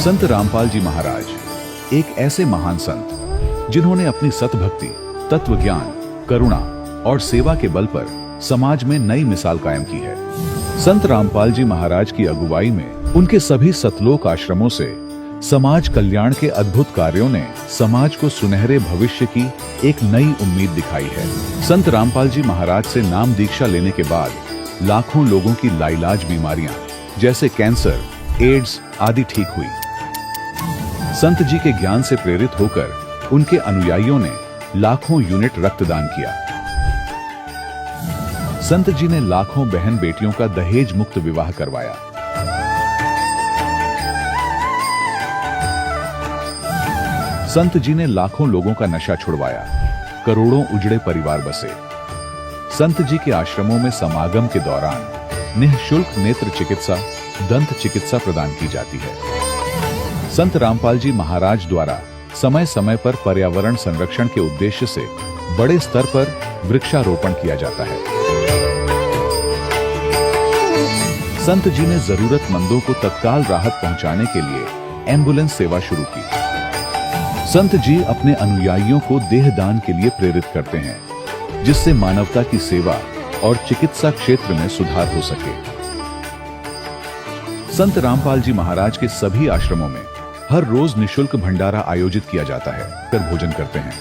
संत रामपाल जी महाराज एक ऐसे महान संत जिन्होंने अपनी सतभक्ति, तत्व ज्ञान, करुणा और सेवा के बल पर समाज में नई मिसाल कायम की है। संत रामपाल जी महाराज की अगुवाई में उनके सभी सतलोक आश्रमों से समाज कल्याण के अद्भुत कार्यों ने समाज को सुनहरे भविष्य की एक नई उम्मीद दिखाई है। संत रामपाल जी महाराज से नाम दीक्षा लेने के बाद लाखों लोगों की लाइलाज बीमारियां जैसे कैंसर, एड्स आदि ठीक हुई। संत जी के ज्ञान से प्रेरित होकर उनके अनुयायियों ने लाखों यूनिट रक्तदान किया। संत जी ने लाखों बहन बेटियों का दहेज मुक्त विवाह करवाया। संत जी ने लाखों लोगों का नशा छुड़वाया, करोड़ों उजड़े परिवार बसे। संत जी के आश्रमों में समागम के दौरान निःशुल्क नेत्र चिकित्सा, दंत चिकित्सा प्रदान की जाती है। संत रामपाल जी महाराज द्वारा समय समय पर पर्यावरण संरक्षण के उद्देश्य से बड़े स्तर पर वृक्षारोपण किया जाता है। संत जी ने जरूरतमंदों को तत्काल राहत पहुंचाने के लिए एम्बुलेंस सेवा शुरू की। संत जी अपने अनुयायियों को देहदान के लिए प्रेरित करते हैं, जिससे मानवता की सेवा और चिकित्सा क्षेत्र में सुधार हो सके। संत रामपाल जी महाराज के सभी आश्रमों में हर रोज निःशुल्क भंडारा आयोजित किया जाता है, कर भोजन करते हैं।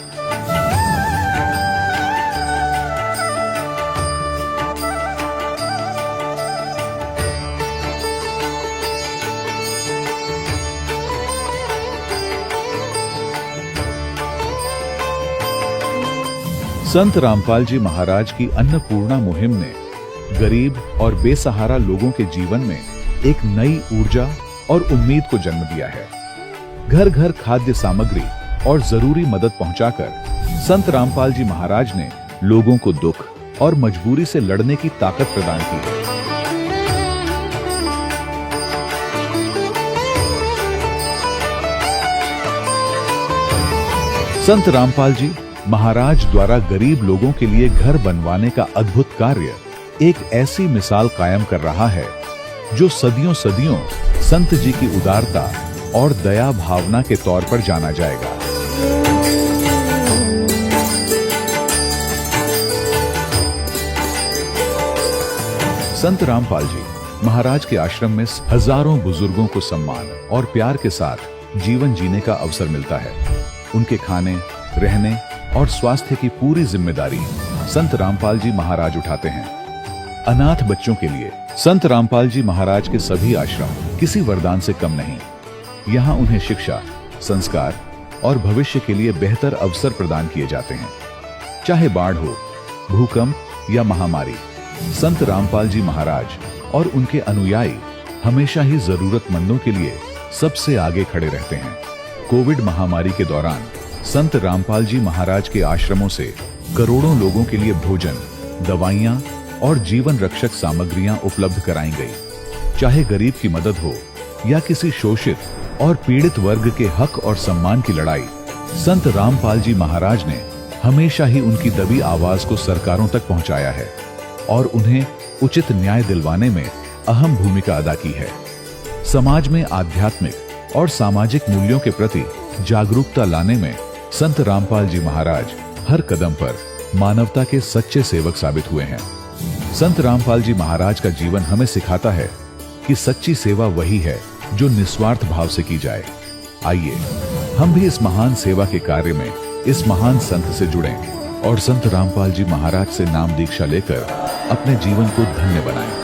संत रामपाल जी महाराज की अन्नपूर्णा मुहिम ने गरीब और बेसहारा लोगों के जीवन में एक नई ऊर्जा और उम्मीद को जन्म दिया है। घर घर खाद्य सामग्री और जरूरी मदद पहुंचाकर संत रामपाल जी महाराज ने लोगों को दुख और मजबूरी से लड़ने की ताकत प्रदान की है। संत रामपाल जी महाराज द्वारा गरीब लोगों के लिए घर बनवाने का अद्भुत कार्य एक ऐसी मिसाल कायम कर रहा है जो सदियों सदियों संत जी की उदारता और दया भावना के तौर पर जाना जाएगा। संत रामपाल जी महाराज के आश्रम में हजारों बुजुर्गों को सम्मान और प्यार के साथ जीवन जीने का अवसर मिलता है। उनके खाने, रहने और स्वास्थ्य की पूरी जिम्मेदारी संत रामपाल जी महाराज उठाते हैं। अनाथ बच्चों के लिए संत रामपाल जी महाराज के सभी आश्रम किसी वरदान से कम नहीं। यहाँ उन्हें शिक्षा, संस्कार और भविष्य के लिए बेहतर अवसर प्रदान किए जाते हैं। चाहे बाढ़ हो, भूकंप या महामारी, संत रामपाल जी महाराज और उनके अनुयायी हमेशा ही जरूरतमंदों के लिए सबसे आगे खड़े रहते हैं। कोविड महामारी के दौरान संत रामपाल जी महाराज के आश्रमों से करोड़ों लोगों के लिए भोजन, दवाइयां और जीवन रक्षक सामग्रियां उपलब्ध कराई गई। चाहे गरीब की मदद हो या किसी शोषित और पीड़ित वर्ग के हक और सम्मान की लड़ाई, संत रामपाल जी महाराज ने हमेशा ही उनकी दबी आवाज को सरकारों तक पहुंचाया है और उन्हें उचित न्याय दिलवाने में अहम भूमिका अदा की है। समाज में आध्यात्मिक और सामाजिक मूल्यों के प्रति जागरूकता लाने में संत रामपाल जी महाराज हर कदम पर मानवता के सच्चे सेवक साबित हुए हैं। संत रामपाल जी महाराज का जीवन हमें सिखाता है कि सच्ची सेवा वही है जो निस्वार्थ भाव से की जाए। आइए हम भी इस महान सेवा के कार्य में इस महान संत से जुड़ें और संत रामपाल जी महाराज से नाम दीक्षा लेकर अपने जीवन को धन्य बनाएं।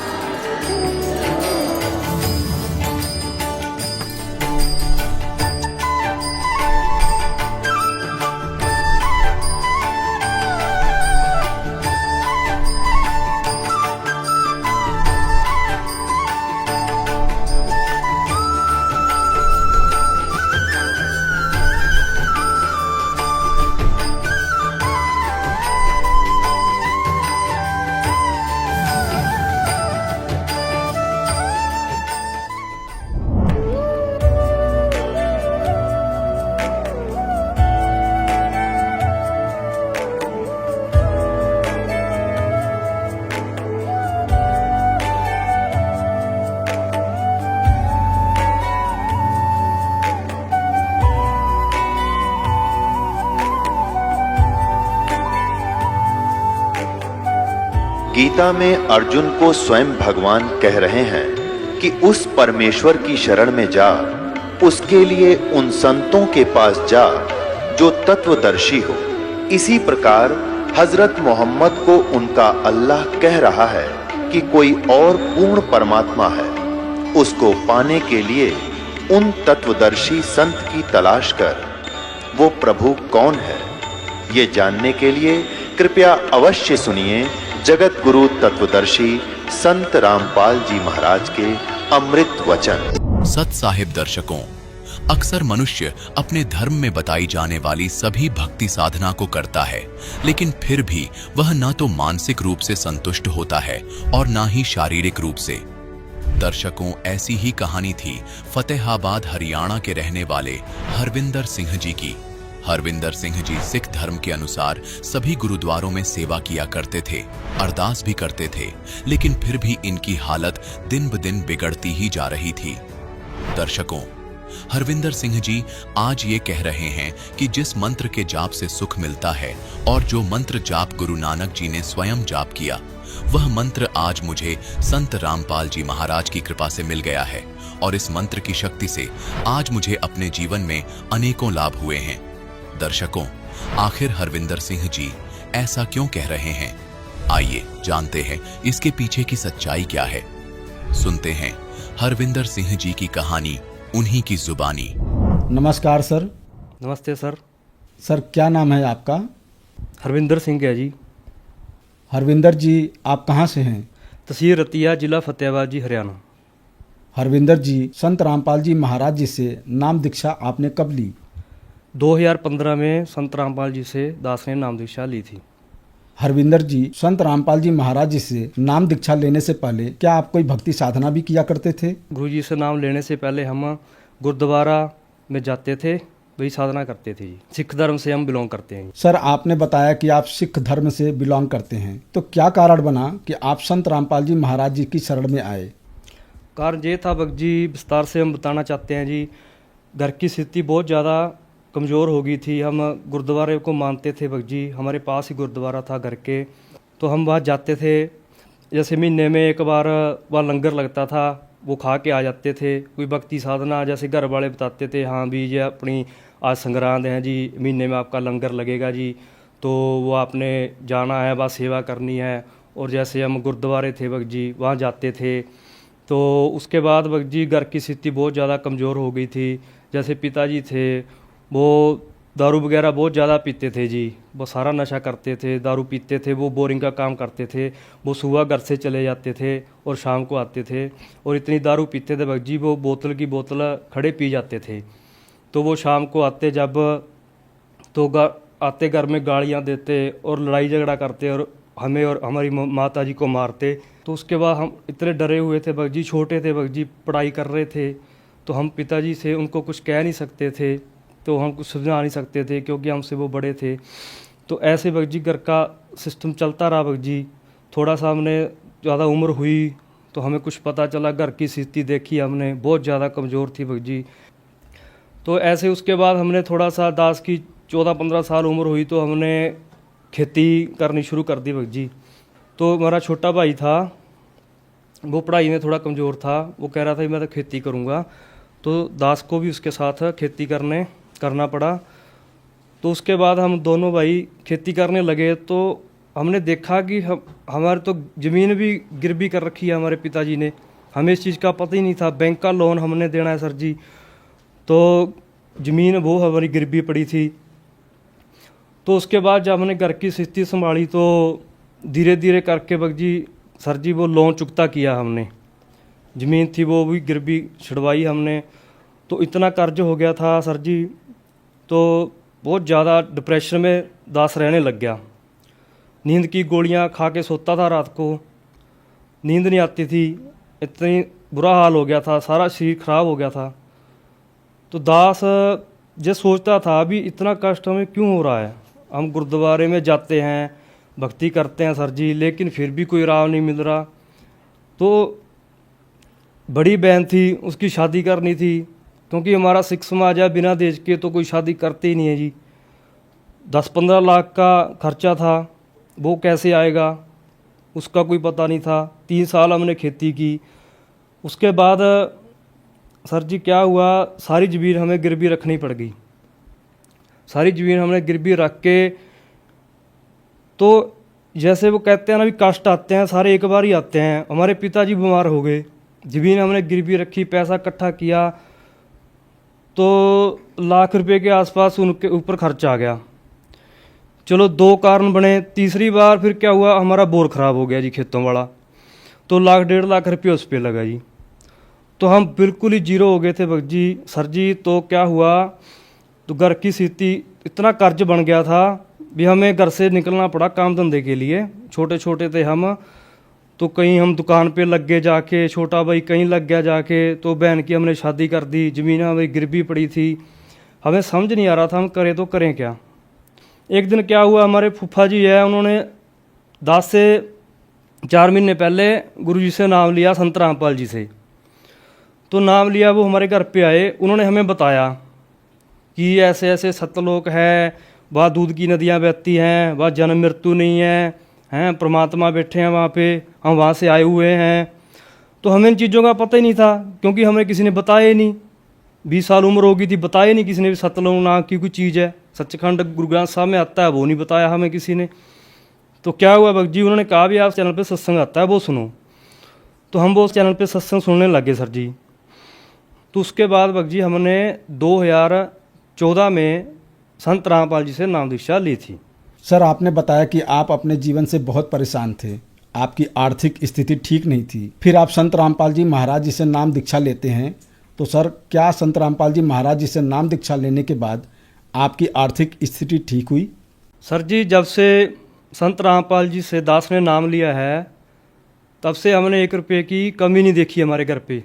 गीता में अर्जुन को स्वयं भगवान कह रहे हैं कि उस परमेश्वर की शरण में जा, उसके लिए उन संतों के पास जा जो तत्वदर्शी हो। इसी प्रकार हजरत मोहम्मद को उनका अल्लाह कह रहा है कि कोई और पूर्ण परमात्मा है, उसको पाने के लिए उन तत्वदर्शी संत की तलाश कर। वो प्रभु कौन है, ये जानने के लिए कृपया अवश्य सुनिए जगत गुरु तत्वदर्शी संत रामपाल जी महाराज के अमृत वचन। सत साहिब दर्शकों, अक्सर मनुष्य अपने धर्म में बताई जाने वाली सभी भक्ति साधना को करता है, लेकिन फिर भी वह न तो मानसिक रूप से संतुष्ट होता है और न ही शारीरिक रूप से। दर्शकों, ऐसी ही कहानी थी फतेहाबाद हरियाणा के रहने वाले हरविंदर सिंह जी की। हरविंदर सिंह जी सिख धर्म के अनुसार सभी गुरुद्वारों में सेवा किया करते थे, अरदास भी करते थे, लेकिन फिर भी इनकी हालत दिन ब दिन बिगड़ती ही जा रही थी। दर्शकों, हरविंदर सिंह जी आज ये कह रहे हैं कि जिस मंत्र के जाप से सुख मिलता है और जो मंत्र जाप गुरु नानक जी ने स्वयं जाप किया, वह मंत्र आज मुझे संत रामपाल जी महाराज की कृपा से मिल गया है और इस मंत्र की शक्ति से आज मुझे अपने जीवन में अनेकों लाभ हुए हैं। दर्शकों, आखिर हरविंदर सिंह जी ऐसा क्यों कह रहे हैं? आइए जानते हैं इसके पीछे की सच्चाई क्या है। सुनते हैं हरविंदर सिंह जी की कहानी, उन्हीं की जुबानी। नमस्कार सर। नमस्ते सर। सर, क्या नाम है आपका? हरविंदर सिंह है जी। हरविंदर जी, आप कहाँ से हैं? तहसील रतिया, जिला फतेहाबाद जी, हरियाणा। हरविंदर जी, संत रामपाल जी महाराज जी से नाम दीक्षा आपने कब ली? 2015 में संत रामपाल जी से दास ने नाम दीक्षा ली थी। हरविंदर जी, संत रामपाल जी महाराज जी से नाम दीक्षा लेने से पहले क्या आप कोई भक्ति साधना भी किया करते थे? गुरु जी से नाम लेने से पहले हम गुरुद्वारा में जाते थे, वही साधना करते थे जी। सिख धर्म से हम बिलोंग करते हैं। सर, आपने बताया कि आप सिख धर्म से बिलोंग करते हैं, तो क्या कारण बना कि आप संत रामपाल जी महाराज जी की शरण में आए? कारण ये था भक्त जी, विस्तार से हम बताना चाहते हैं जी। घर की स्थिति बहुत ज़्यादा कमज़ोर हो गई थी। हम गुरुद्वारे को मानते थे भक्त जी, हमारे पास ही गुरुद्वारा था घर के, तो हम वहाँ जाते थे। जैसे महीने में एक बार वहाँ लंगर लगता था, वो खा के आ जाते थे। कोई भक्ति साधना जैसे घर वाले बताते थे, हाँ भी ये अपनी आज संग्रांद हैं जी, महीने में आपका लंगर लगेगा जी, तो वो आपने जाना है, वहाँ सेवा करनी है। और जैसे हम गुरुद्वारे थे भक्त जी, वहाँ जाते थे। तो उसके बाद भक्त जी घर की स्थिति बहुत ज़्यादा कमज़ोर हो गई थी। जैसे पिताजी थे, वो दारू वगैरह बहुत ज़्यादा पीते थे जी, वो सारा नशा करते थे, दारू पीते थे, वो बोरिंग का काम करते थे। वो सुबह घर से चले जाते थे और शाम को आते थे, और इतनी दारू पीते थे भक्त जी, वो बोतल की बोतल खड़े पी जाते थे। तो वो शाम को आते जब, तो आते घर में गालियाँ देते और लड़ाई झगड़ा करते और हमें और हमारी माता जी को मारते। तो उसके बाद हम इतने डरे हुए थे भक्त जी, छोटे थे भक्त जी, पढ़ाई कर रहे थे, तो हम पिताजी से उनको कुछ कह नहीं सकते थे, तो हम कुछ समझा नहीं सकते थे क्योंकि हमसे वो बड़े थे। तो ऐसे भक्त जी घर का सिस्टम चलता रहा भक्त जी। थोड़ा सा हमने ज़्यादा उम्र हुई तो हमें कुछ पता चला, घर की स्थिति देखी हमने, बहुत ज़्यादा कमज़ोर थी भक्त जी। तो ऐसे उसके बाद हमने थोड़ा सा, दास की 14-15 साल उम्र हुई तो हमने खेती करनी शुरू कर दी भक्त जी। तो हमारा छोटा भाई था, वो पढ़ाई में थोड़ा कमज़ोर था, वो कह रहा था कि मैं तो खेती करूँगा, तो दास को भी उसके साथ खेती करना पड़ा। तो उसके बाद हम दोनों भाई खेती करने लगे, तो हमने देखा कि हमारे तो ज़मीन भी गिरवी कर रखी है हमारे पिताजी ने, हमें इस चीज़ का पता ही नहीं था। बैंक का लोन हमने देना है सर जी, तो ज़मीन वो हमारी गिरवी पड़ी थी। तो उसके बाद जब हमने घर की स्थिति संभाली तो धीरे धीरे करके भक्त जी, सर जी, वो लोन चुकता किया हमने। ज़मीन थी वो भी गिरवी छुड़वाई हमने। तो इतना कर्ज हो गया था सर जी, तो बहुत ज़्यादा डिप्रेशन में दास रहने लग गया। नींद की गोलियां खा के सोता था, रात को नींद नहीं आती थी, इतनी बुरा हाल हो गया था, सारा शरीर खराब हो गया था। तो दास ये सोचता था अभी इतना कष्ट हमें क्यों हो रहा है, हम गुरुद्वारे में जाते हैं, भक्ति करते हैं सर जी, लेकिन फिर भी कोई राह नहीं मिल रहा। तो बड़ी बहन थी, उसकी शादी करनी थी, क्योंकि हमारा सिख समाज है, बिना देश के तो कोई शादी करते ही नहीं है जी। 10-15 लाख का खर्चा था, वो कैसे आएगा। उसका कोई पता नहीं था। 3 साल हमने खेती की। उसके बाद सर जी क्या हुआ, सारी ज़मीन हमें गिरवी रखनी पड़ गई। सारी ज़मीन हमने गिरवी रख के, तो जैसे वो कहते हैं ना, भी कष्ट आते हैं सारे एक बार ही आते हैं। हमारे पिताजी बीमार हो गए, ज़मीन हमने गिरवी रखी, पैसा इकट्ठा किया, तो लाख रुपए के आसपास उनके ऊपर खर्च आ गया। चलो 2 कारण बने। तीसरी बार फिर क्या हुआ, हमारा बोर ख़राब हो गया जी खेतों वाला, तो 1 लाख 1.5 लाख रुपये उस पर लगा जी। तो हम बिल्कुल ही जीरो हो गए थे भक्त जी, सर जी। तो क्या हुआ, तो घर की स्थिति, इतना कर्ज बन गया था भी हमें घर से निकलना पड़ा काम धंधे के लिए। छोटे छोटे थे हम, तो कहीं हम दुकान पे लग गए जाके, छोटा भाई कहीं लग गया जाके, तो बहन की हमने शादी कर दी। ज़मीन हमें गिरवी पड़ी थी, हमें समझ नहीं आ रहा था हम करें तो करें क्या। एक दिन क्या हुआ, हमारे फूफा जी है, उन्होंने 10 से 4 महीने पहले गुरुजी से नाम लिया, संत रामपाल जी से। तो नाम लिया, वो हमारे घर पे आए, उन्होंने हमें बताया कि ऐसे ऐसे सतलोक है, वहाँ दूध की नदियाँ बहती हैं, वहाँ जन्म मृत्यु नहीं है, हैं परमात्मा बैठे हैं वहाँ पे, हम वहाँ से आए हुए हैं। तो हमें इन चीज़ों का पता ही नहीं था, क्योंकि हमें किसी ने बताया ही नहीं। 20 साल उम्र होगी थी, बताया नहीं किसी ने भी सतलोक नाम की कोई चीज़ है। सच्चिखंड गुरु ग्रंथ साहब में आता है, वो नहीं बताया हमें किसी ने। तो क्या हुआ भक्त जी, उन्होंने कहा भी आप चैनल पे सत्संग आता है, वो सुनो। तो हम वो चैनल पे सत्संग सुनने लगे सर जी। तो उसके बाद भक्त जी हमने 2014 में संत रामपाल जी से नाम दीक्षा ली थी। सर, आपने बताया कि आप अपने जीवन से बहुत परेशान थे, आपकी आर्थिक स्थिति ठीक नहीं थी, फिर आप संत रामपाल जी महाराज जी से नाम दीक्षा लेते हैं। तो सर, क्या संत रामपाल जी महाराज जी से नाम दीक्षा लेने के बाद आपकी आर्थिक स्थिति ठीक हुई? सर जी, जब से संत रामपाल जी से दास ने नाम लिया है, तब से हमने 1 रुपये की कमी नहीं देखी हमारे घर पे।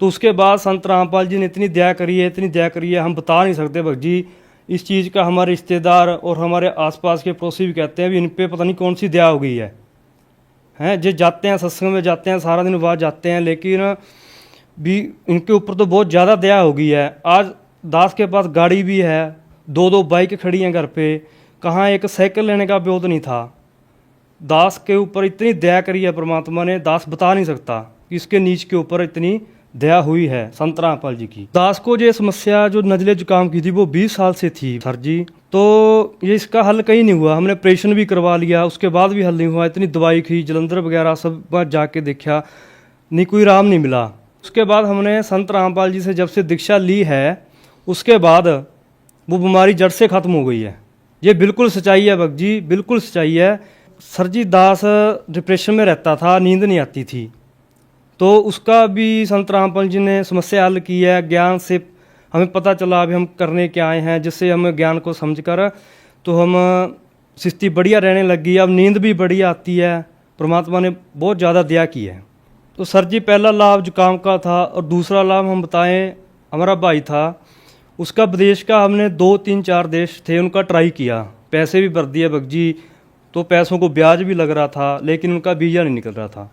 तो उसके बाद संत रामपाल जी ने इतनी दया करी है, इतनी दया करी है, हम बता नहीं सकते भक्त जी। इस चीज़ का हमारे रिश्तेदार और हमारे आसपास के पड़ोसी भी कहते हैं भी इन पे पता नहीं कौन सी दया हो गई है। हैं जो जाते हैं सत्संग में जाते हैं, सारा दिन बाद जाते हैं, लेकिन भी इनके ऊपर तो बहुत ज़्यादा दया हो गई है। आज दास के पास गाड़ी भी है, 2-2 बाइक खड़ी हैं घर पे, कहाँ एक साइकिल लेने का ब्योत नहीं था। दास के ऊपर इतनी दया करी है परमात्मा ने, दास बता नहीं सकता कि इसके नीच के ऊपर इतनी दया हुई है संत रामपाल जी की। दास को ये समस्या जो नजले जुकाम की थी वो 20 साल से थी सर जी। तो ये इसका हल कहीं नहीं हुआ, हमने ऑपरेशन भी करवा लिया, उसके बाद भी हल नहीं हुआ। इतनी दवाई खी, जलंधर वगैरह सब बार जाके देखा, नहीं कोई राम नहीं मिला। उसके बाद हमने संत रामपाल जी से जब से दीक्षा ली है, उसके बाद वो बीमारी जड़ से ख़त्म हो गई है। ये बिल्कुल सच्चाई है भक्त जी, बिल्कुल सच्चाई है। सर जी, दास डिप्रेशन में रहता था, नींद नहीं आती थी, तो उसका भी संत रामपाल जी ने समस्या हल की है। ज्ञान से हमें पता चला अभी हम करने क्या आए हैं, जिससे हमें ज्ञान को समझकर तो हम स्थिति बढ़िया रहने लगी। अब नींद भी बढ़िया आती है, परमात्मा ने बहुत ज़्यादा दया की है। तो सर जी, पहला लाभ जुकाम का था, और दूसरा लाभ हम बताएं, हमारा भाई था, उसका विदेश का हमने 2-3-4 देश थे उनका ट्राई किया, पैसे भी भर दिए भक्त जी। तो पैसों को ब्याज भी लग रहा था, लेकिन उनका वीज़ा नहीं निकल रहा था।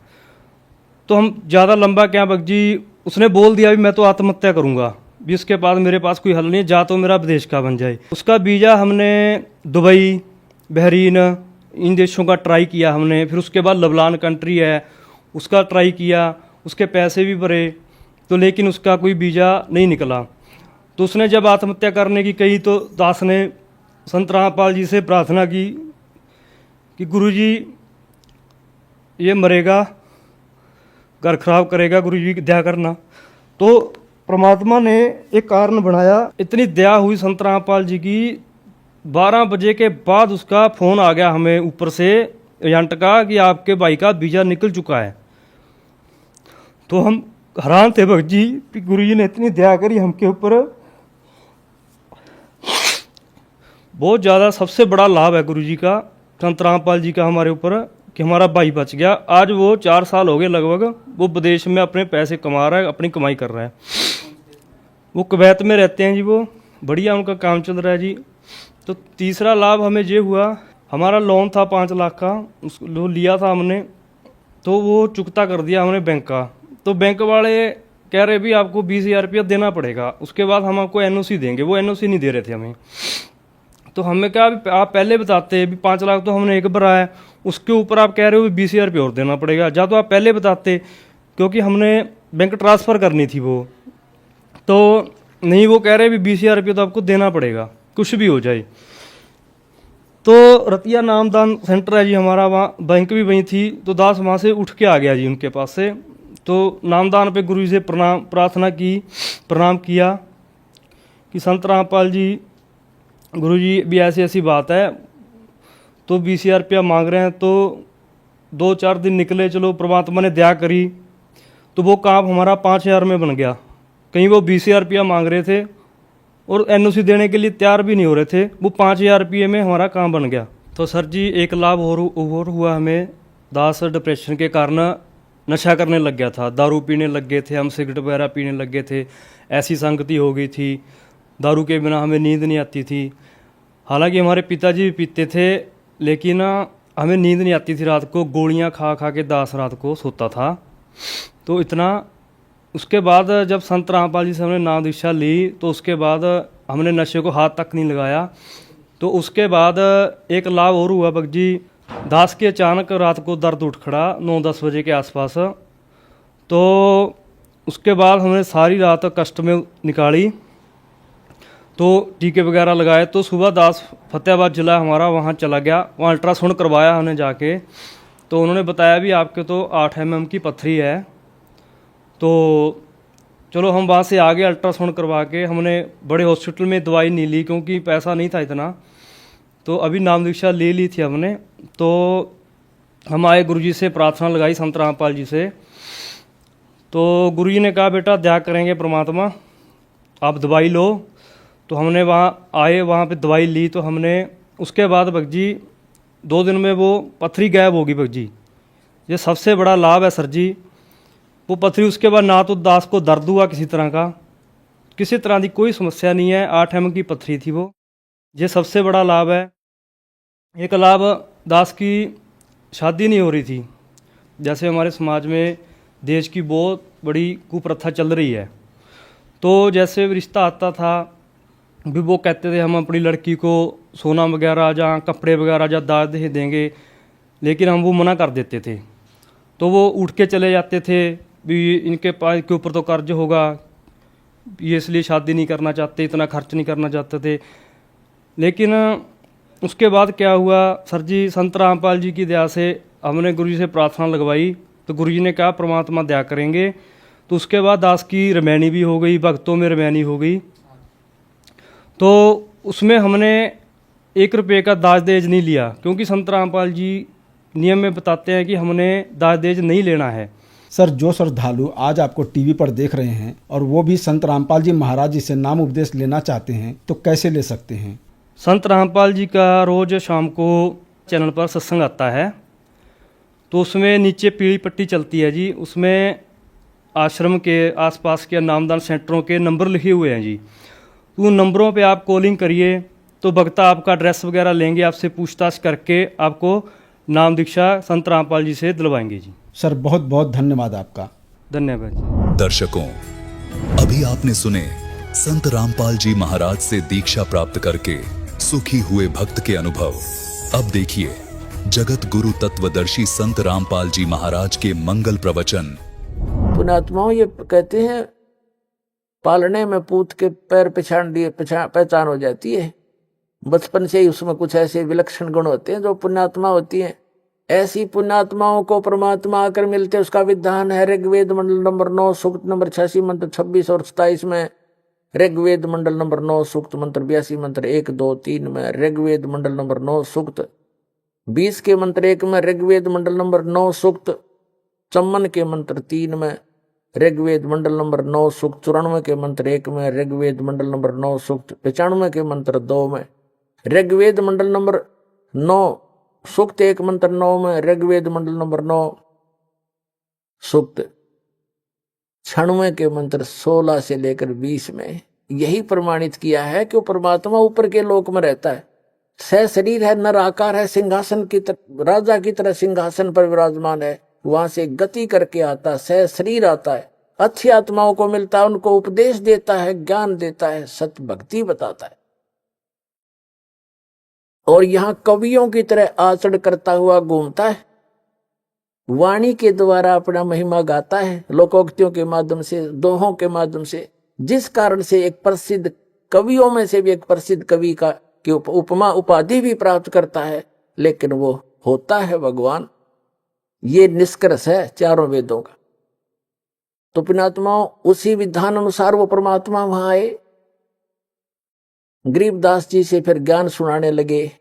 तो हम ज़्यादा लंबा क्या भक्त जी, उसने बोल दिया भी मैं तो आत्महत्या करूँगा, भी उसके बाद मेरे पास कोई हल नहीं, जा तो मेरा विदेश का बन जाए। उसका वीज़ा हमने दुबई, बहरीन, इन देशों का ट्राई किया हमने। फिर उसके बाद लबनान कंट्री है, उसका ट्राई किया, उसके पैसे भी भरे, तो लेकिन उसका कोई वीज़ा नहीं निकला। तो उसने जब आत्महत्या करने की कही, तो दास ने संत रामपाल जी से प्रार्थना की कि गुरुजी ये मरेगा, घर खराब करेगा, गुरुजी की दया करना। तो परमात्मा ने एक कारण बनाया, इतनी दया हुई संत रामपाल जी की। 12 बजे के बाद उसका फ़ोन आ गया हमें ऊपर से एजेंट का कि आपके भाई का वीज़ा निकल चुका है। तो हम हैरान थे भक्त जी कि गुरुजी ने इतनी दया करी हमके ऊपर। बहुत ज़्यादा सबसे बड़ा लाभ है गुरुजी का, संत रामपाल जी का हमारे ऊपर, कि हमारा भाई बच गया। आज वो 4 साल हो गए लगभग, वो विदेश में अपने पैसे कमा रहा है, अपनी कमाई कर रहा है। वो कुवैत में रहते हैं जी, वो बढ़िया उनका काम चल रहा है जी। तो तीसरा लाभ हमें ये हुआ, हमारा लोन था 5 लाख का, उसको लिया था हमने, तो वो चुकता कर दिया हमने बैंक का। तो बैंक वाले कह रहे भी आपको 20,000 रुपया देना पड़ेगा, उसके बाद हम आपको NOC देंगे। वो NOC नहीं दे रहे थे हमें। तो हमें क्या, आप पहले बताते भी 5 लाख तो हमने एक भरा है, उसके ऊपर आप कह रहे हो 20,000 रुपये और देना पड़ेगा। या तो आप पहले बताते, क्योंकि हमने बैंक ट्रांसफ़र करनी थी वो, तो नहीं, वो कह रहे भी 20,000 रुपये तो आपको देना पड़ेगा कुछ भी हो जाए। तो रतिया नामदान सेंटर है जी हमारा, वहाँ बैंक भी वहीं थी, तो दास वहाँ से उठ के आ गया जी उनके पास से। तो नामदान पे गुरु जी से प्रार्थना की, प्रणाम किया कि संत रामपाल जी, गुरु जी भी ऐसी ऐसी बात है, तो 20,000 रुपया मांग रहे हैं। तो 2-4 दिन निकले, चलो परमात्मा ने दया करी, तो वो काम हमारा 5,000 में बन गया। कहीं वो 20,000 रुपया मांग रहे थे और एनओसी देने के लिए तैयार भी नहीं हो रहे थे, वो 5,000 रुपये में हमारा काम बन गया। तो सर जी एक लाभ और हुआ हमें, दास डिप्रेशन के कारण नशा करने लग गया था, दारू पीने लग गए थे हम, सिगरेट वगैरह पीने लग गए थे, ऐसी संगति हो गई थी, दारू के बिना हमें नींद नहीं आती थी। हालांकि हमारे पिताजी भी पीते थे, लेकिन हमें नींद नहीं आती थी रात को, गोलियां खा खा के दास रात को सोता था। तो इतना, उसके बाद जब संत रामपाल जी से हमने नाम दीक्षा ली, तो उसके बाद हमने नशे को हाथ तक नहीं लगाया। तो उसके बाद एक लाभ और हुआ भगत जी, दास के अचानक रात को दर्द उठ खड़ा 9-10 बजे के आसपास। तो उसके बाद हमने सारी रात कष्ट में निकाली, तो टीके वगैरह लगाए। तो सुबह दास फतेहाबाद जिला हमारा वहाँ चला गया, वहाँ अल्ट्रासाउंड करवाया हमने जाके, तो उन्होंने बताया भी आपके तो 8 mm की पथरी है। तो चलो हम वहाँ से आ गए, अल्ट्रासाउंड करवा के हमने बड़े हॉस्पिटल में दवाई नहीं ली क्योंकि पैसा नहीं था इतना, तो अभी नाम दीक्षा ले ली थी हमने। तो हम आए, गुरुजी से प्रार्थना लगाई संत रामपाल जी से, तो गुरुजी ने कहा बेटा दया करेंगे परमात्मा, आप दवाई लो। तो हमने वहाँ आए, वहाँ पे दवाई ली। तो हमने उसके बाद भगत जी 2 दिन में वो पथरी गायब होगी भगत जी, ये सबसे बड़ा लाभ है सर जी। वो पथरी, उसके बाद ना तो दास को दर्द हुआ किसी तरह का, किसी तरह की कोई समस्या नहीं है, 8 mm की पथरी थी वो, ये सबसे बड़ा लाभ है। एक लाभ, दास की शादी नहीं हो रही थी, जैसे हमारे समाज में देश की बहुत बड़ी कुप्रथा चल रही है। तो जैसे रिश्ता आता था भी वो कहते थे हम अपनी लड़की को सोना वगैरह या कपड़े वगैरह या दाज दहेज देंगे, लेकिन हम वो मना कर देते थे। तो वो उठ के चले जाते थे भी इनके पास के ऊपर तो कर्ज होगा, ये इसलिए शादी नहीं करना चाहते, इतना खर्च नहीं करना चाहते थे। लेकिन उसके बाद क्या हुआ सर जी, संत रामपाल जी की दया से हमने गुरु जी से प्रार्थना लगवाई, तो गुरु जी ने कहा परमात्मा दया करेंगे। तो उसके बाद दास की रमैनी भी हो गई, भक्तों में रमैनी हो गई। तो उसमें हमने 1 रुपये का दाज दहेज नहीं लिया, क्योंकि संत रामपाल जी नियम में बताते हैं कि हमने दाज दहेज नहीं लेना है। सर, जो श्रद्धालु आज आपको टीवी पर देख रहे हैं और वो भी संत रामपाल जी महाराज जी से नाम उपदेश लेना चाहते हैं, तो कैसे ले सकते हैं? संत रामपाल जी का रोज़ शाम को चैनल पर सत्संग आता है, तो उसमें नीचे पीली पट्टी चलती है जी, उसमें आश्रम के आसपास के नामदान सेंटरों के नंबर लिखे हुए हैं जी। तो उन नंबरों पे आप कॉलिंग करिए, तो भक्ता आपका एड्रेस वगैरह लेंगे, आपसे पूछताछ करके आपको नाम दीक्षा संत रामपाल जी से दिलवाएंगे जी। सर बहुत बहुत धन्यवाद आपका। धन्यवाद जी। दर्शकों, अभी आपने सुने संत रामपाल जी महाराज से दीक्षा प्राप्त करके सुखी हुए भक्त के अनुभव। अब देखिए जगत गुरु तत्वदर्शी संत रामपाल जी महाराज के मंगल प्रवचन। पुण्यात्माओं ये कहते हैं पालने में पूत के पैर पहचान हो जाती है। बचपन से ही उसमें कुछ ऐसे विलक्षण गुण होते हैं जो पुण्यात्मा होती हैं। ऐसी पुण्यात्माओं को परमात्मा आकर मिलते, उसका विधान है ऋग्वेद मंडल नंबर 9 सूक्त नंबर 86 मंत्र 26 और 27 में, ऋग्वेद मंडल नंबर 9 सूक्त मंत्र 82 मंत्र 1, 2, 3 में, ऋग्वेद मंडल नंबर 9 सूक्त 20 के मंत्र 1 में, ऋग्वेद मंडल नंबर 9 सूक्त 54 के मंत्र 3 में, ऋग्वेद मंडल नंबर 9 सूक्त 94 के मंत्र 1 में, ऋग्वेद मंडल नंबर 9 सूक्त 95 के मंत्र 2 में, ऋग्वेद मंडल नंबर 9 सूक्त 1 मंत्र 9 में, ऋग्वेद मंडल नंबर 9 सूक्त 96 के मंत्र 16 से लेकर 20 में यही प्रमाणित किया है कि वो परमात्मा ऊपर के लोक में रहता है। सह शरीर है, नर आकार है, सिंहासन की तरह राजा की तरह सिंहासन पर विराजमान है, वहां से गति करके आता, सह शरीर आता है, अच्छी आत्माओं को मिलता है, उनको उपदेश देता है, ज्ञान देता है, सत्य भक्ति बताता है। और यहाँ कवियों की तरह आचरण करता हुआ घूमता है, वाणी के द्वारा अपना महिमा गाता है, लोकोक्तियों के माध्यम से, दोहों के माध्यम से, जिस कारण से एक प्रसिद्ध कवियों में से भी एक प्रसिद्ध कवि का की उपमा उपाधि भी प्राप्त करता है, लेकिन वो होता है भगवान। ये निष्कर्ष है चारों वेदों का। तो पुण्यात्माओं, उसी विधान अनुसार वो परमात्मा वहां आए, गरीबदास जी से फिर ज्ञान सुनाने लगे।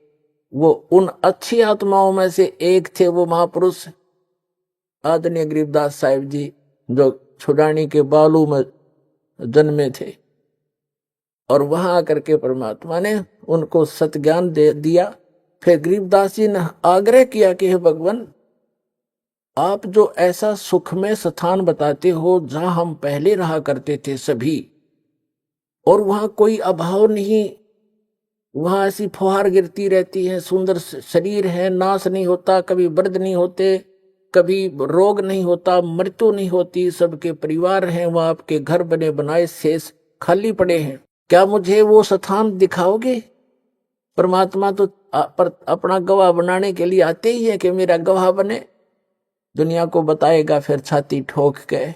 वो उन अच्छी आत्माओं में से एक थे, वो महापुरुष आदरणीय गरीबदास साहिब जी, जो छुड़ानी के बालू में जन्मे थे। और वहां आकर के परमात्मा ने उनको सतज्ञान दे दिया। फिर गरीबदास जी ने आग्रह किया कि हे भगवान, आप जो ऐसा सुखमय स्थान बताते हो जहां हम पहले रहा करते थे सभी, और वहां कोई अभाव नहीं, वहां ऐसी फुहार गिरती रहती है, सुंदर शरीर है, नाश नहीं होता, कभी व्रत नहीं होते, कभी रोग नहीं होता, मृत्यु नहीं होती, सबके परिवार हैं, वहां आपके घर बने बनाए शेष खाली पड़े हैं, क्या मुझे वो स्थान दिखाओगे? परमात्मा तो अपना गवाह बनाने के लिए आते ही है कि मेरा गवाह बने, दुनिया को बताएगा। फिर छाती ठोक के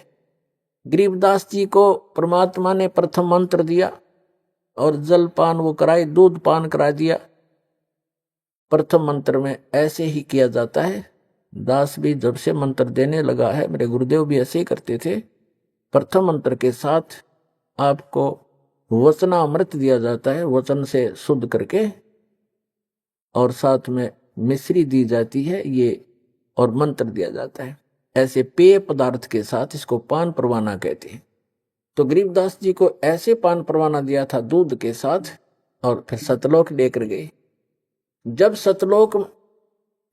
गरीबदास जी को परमात्मा ने प्रथम मंत्र दिया और जल पान वो कराए, दूध पान करा दिया। प्रथम मंत्र में ऐसे ही किया जाता है। दास भी जब से मंत्र देने लगा है, मेरे गुरुदेव भी ऐसे ही करते थे। प्रथम मंत्र के साथ आपको वचनामृत दिया जाता है, वचन से शुद्ध करके, और साथ में मिश्री दी जाती है ये, और मंत्र दिया जाता है। ऐसे पेय पदार्थ के साथ इसको पान परवाना कहते हैं। तो गरीबदास जी को ऐसे पान परवाना दिया था दूध के साथ, और फिर सतलोक लेकर गए।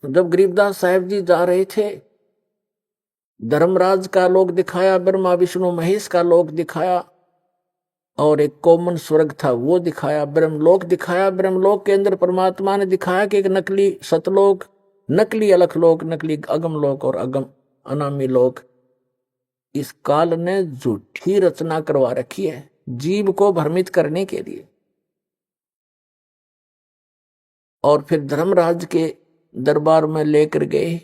जब गरीबदास साहिब जी जा रहे थे, धर्मराज का लोक दिखाया, ब्रह्मा विष्णु महेश का लोक दिखाया, और एक कॉमन स्वर्ग था वो दिखाया, ब्रह्मलोक दिखाया। ब्रह्मलोक के अंदर परमात्मा ने दिखाया कि एक नकली सतलोक, नकली अलखलोक, नकली अगम लोक और अगम अनामी लोक। इस काल ने झूठी रचना करवा रखी है जीव को भ्रमित करने के लिए। और फिर धर्मराज के दरबार में लेकर गए,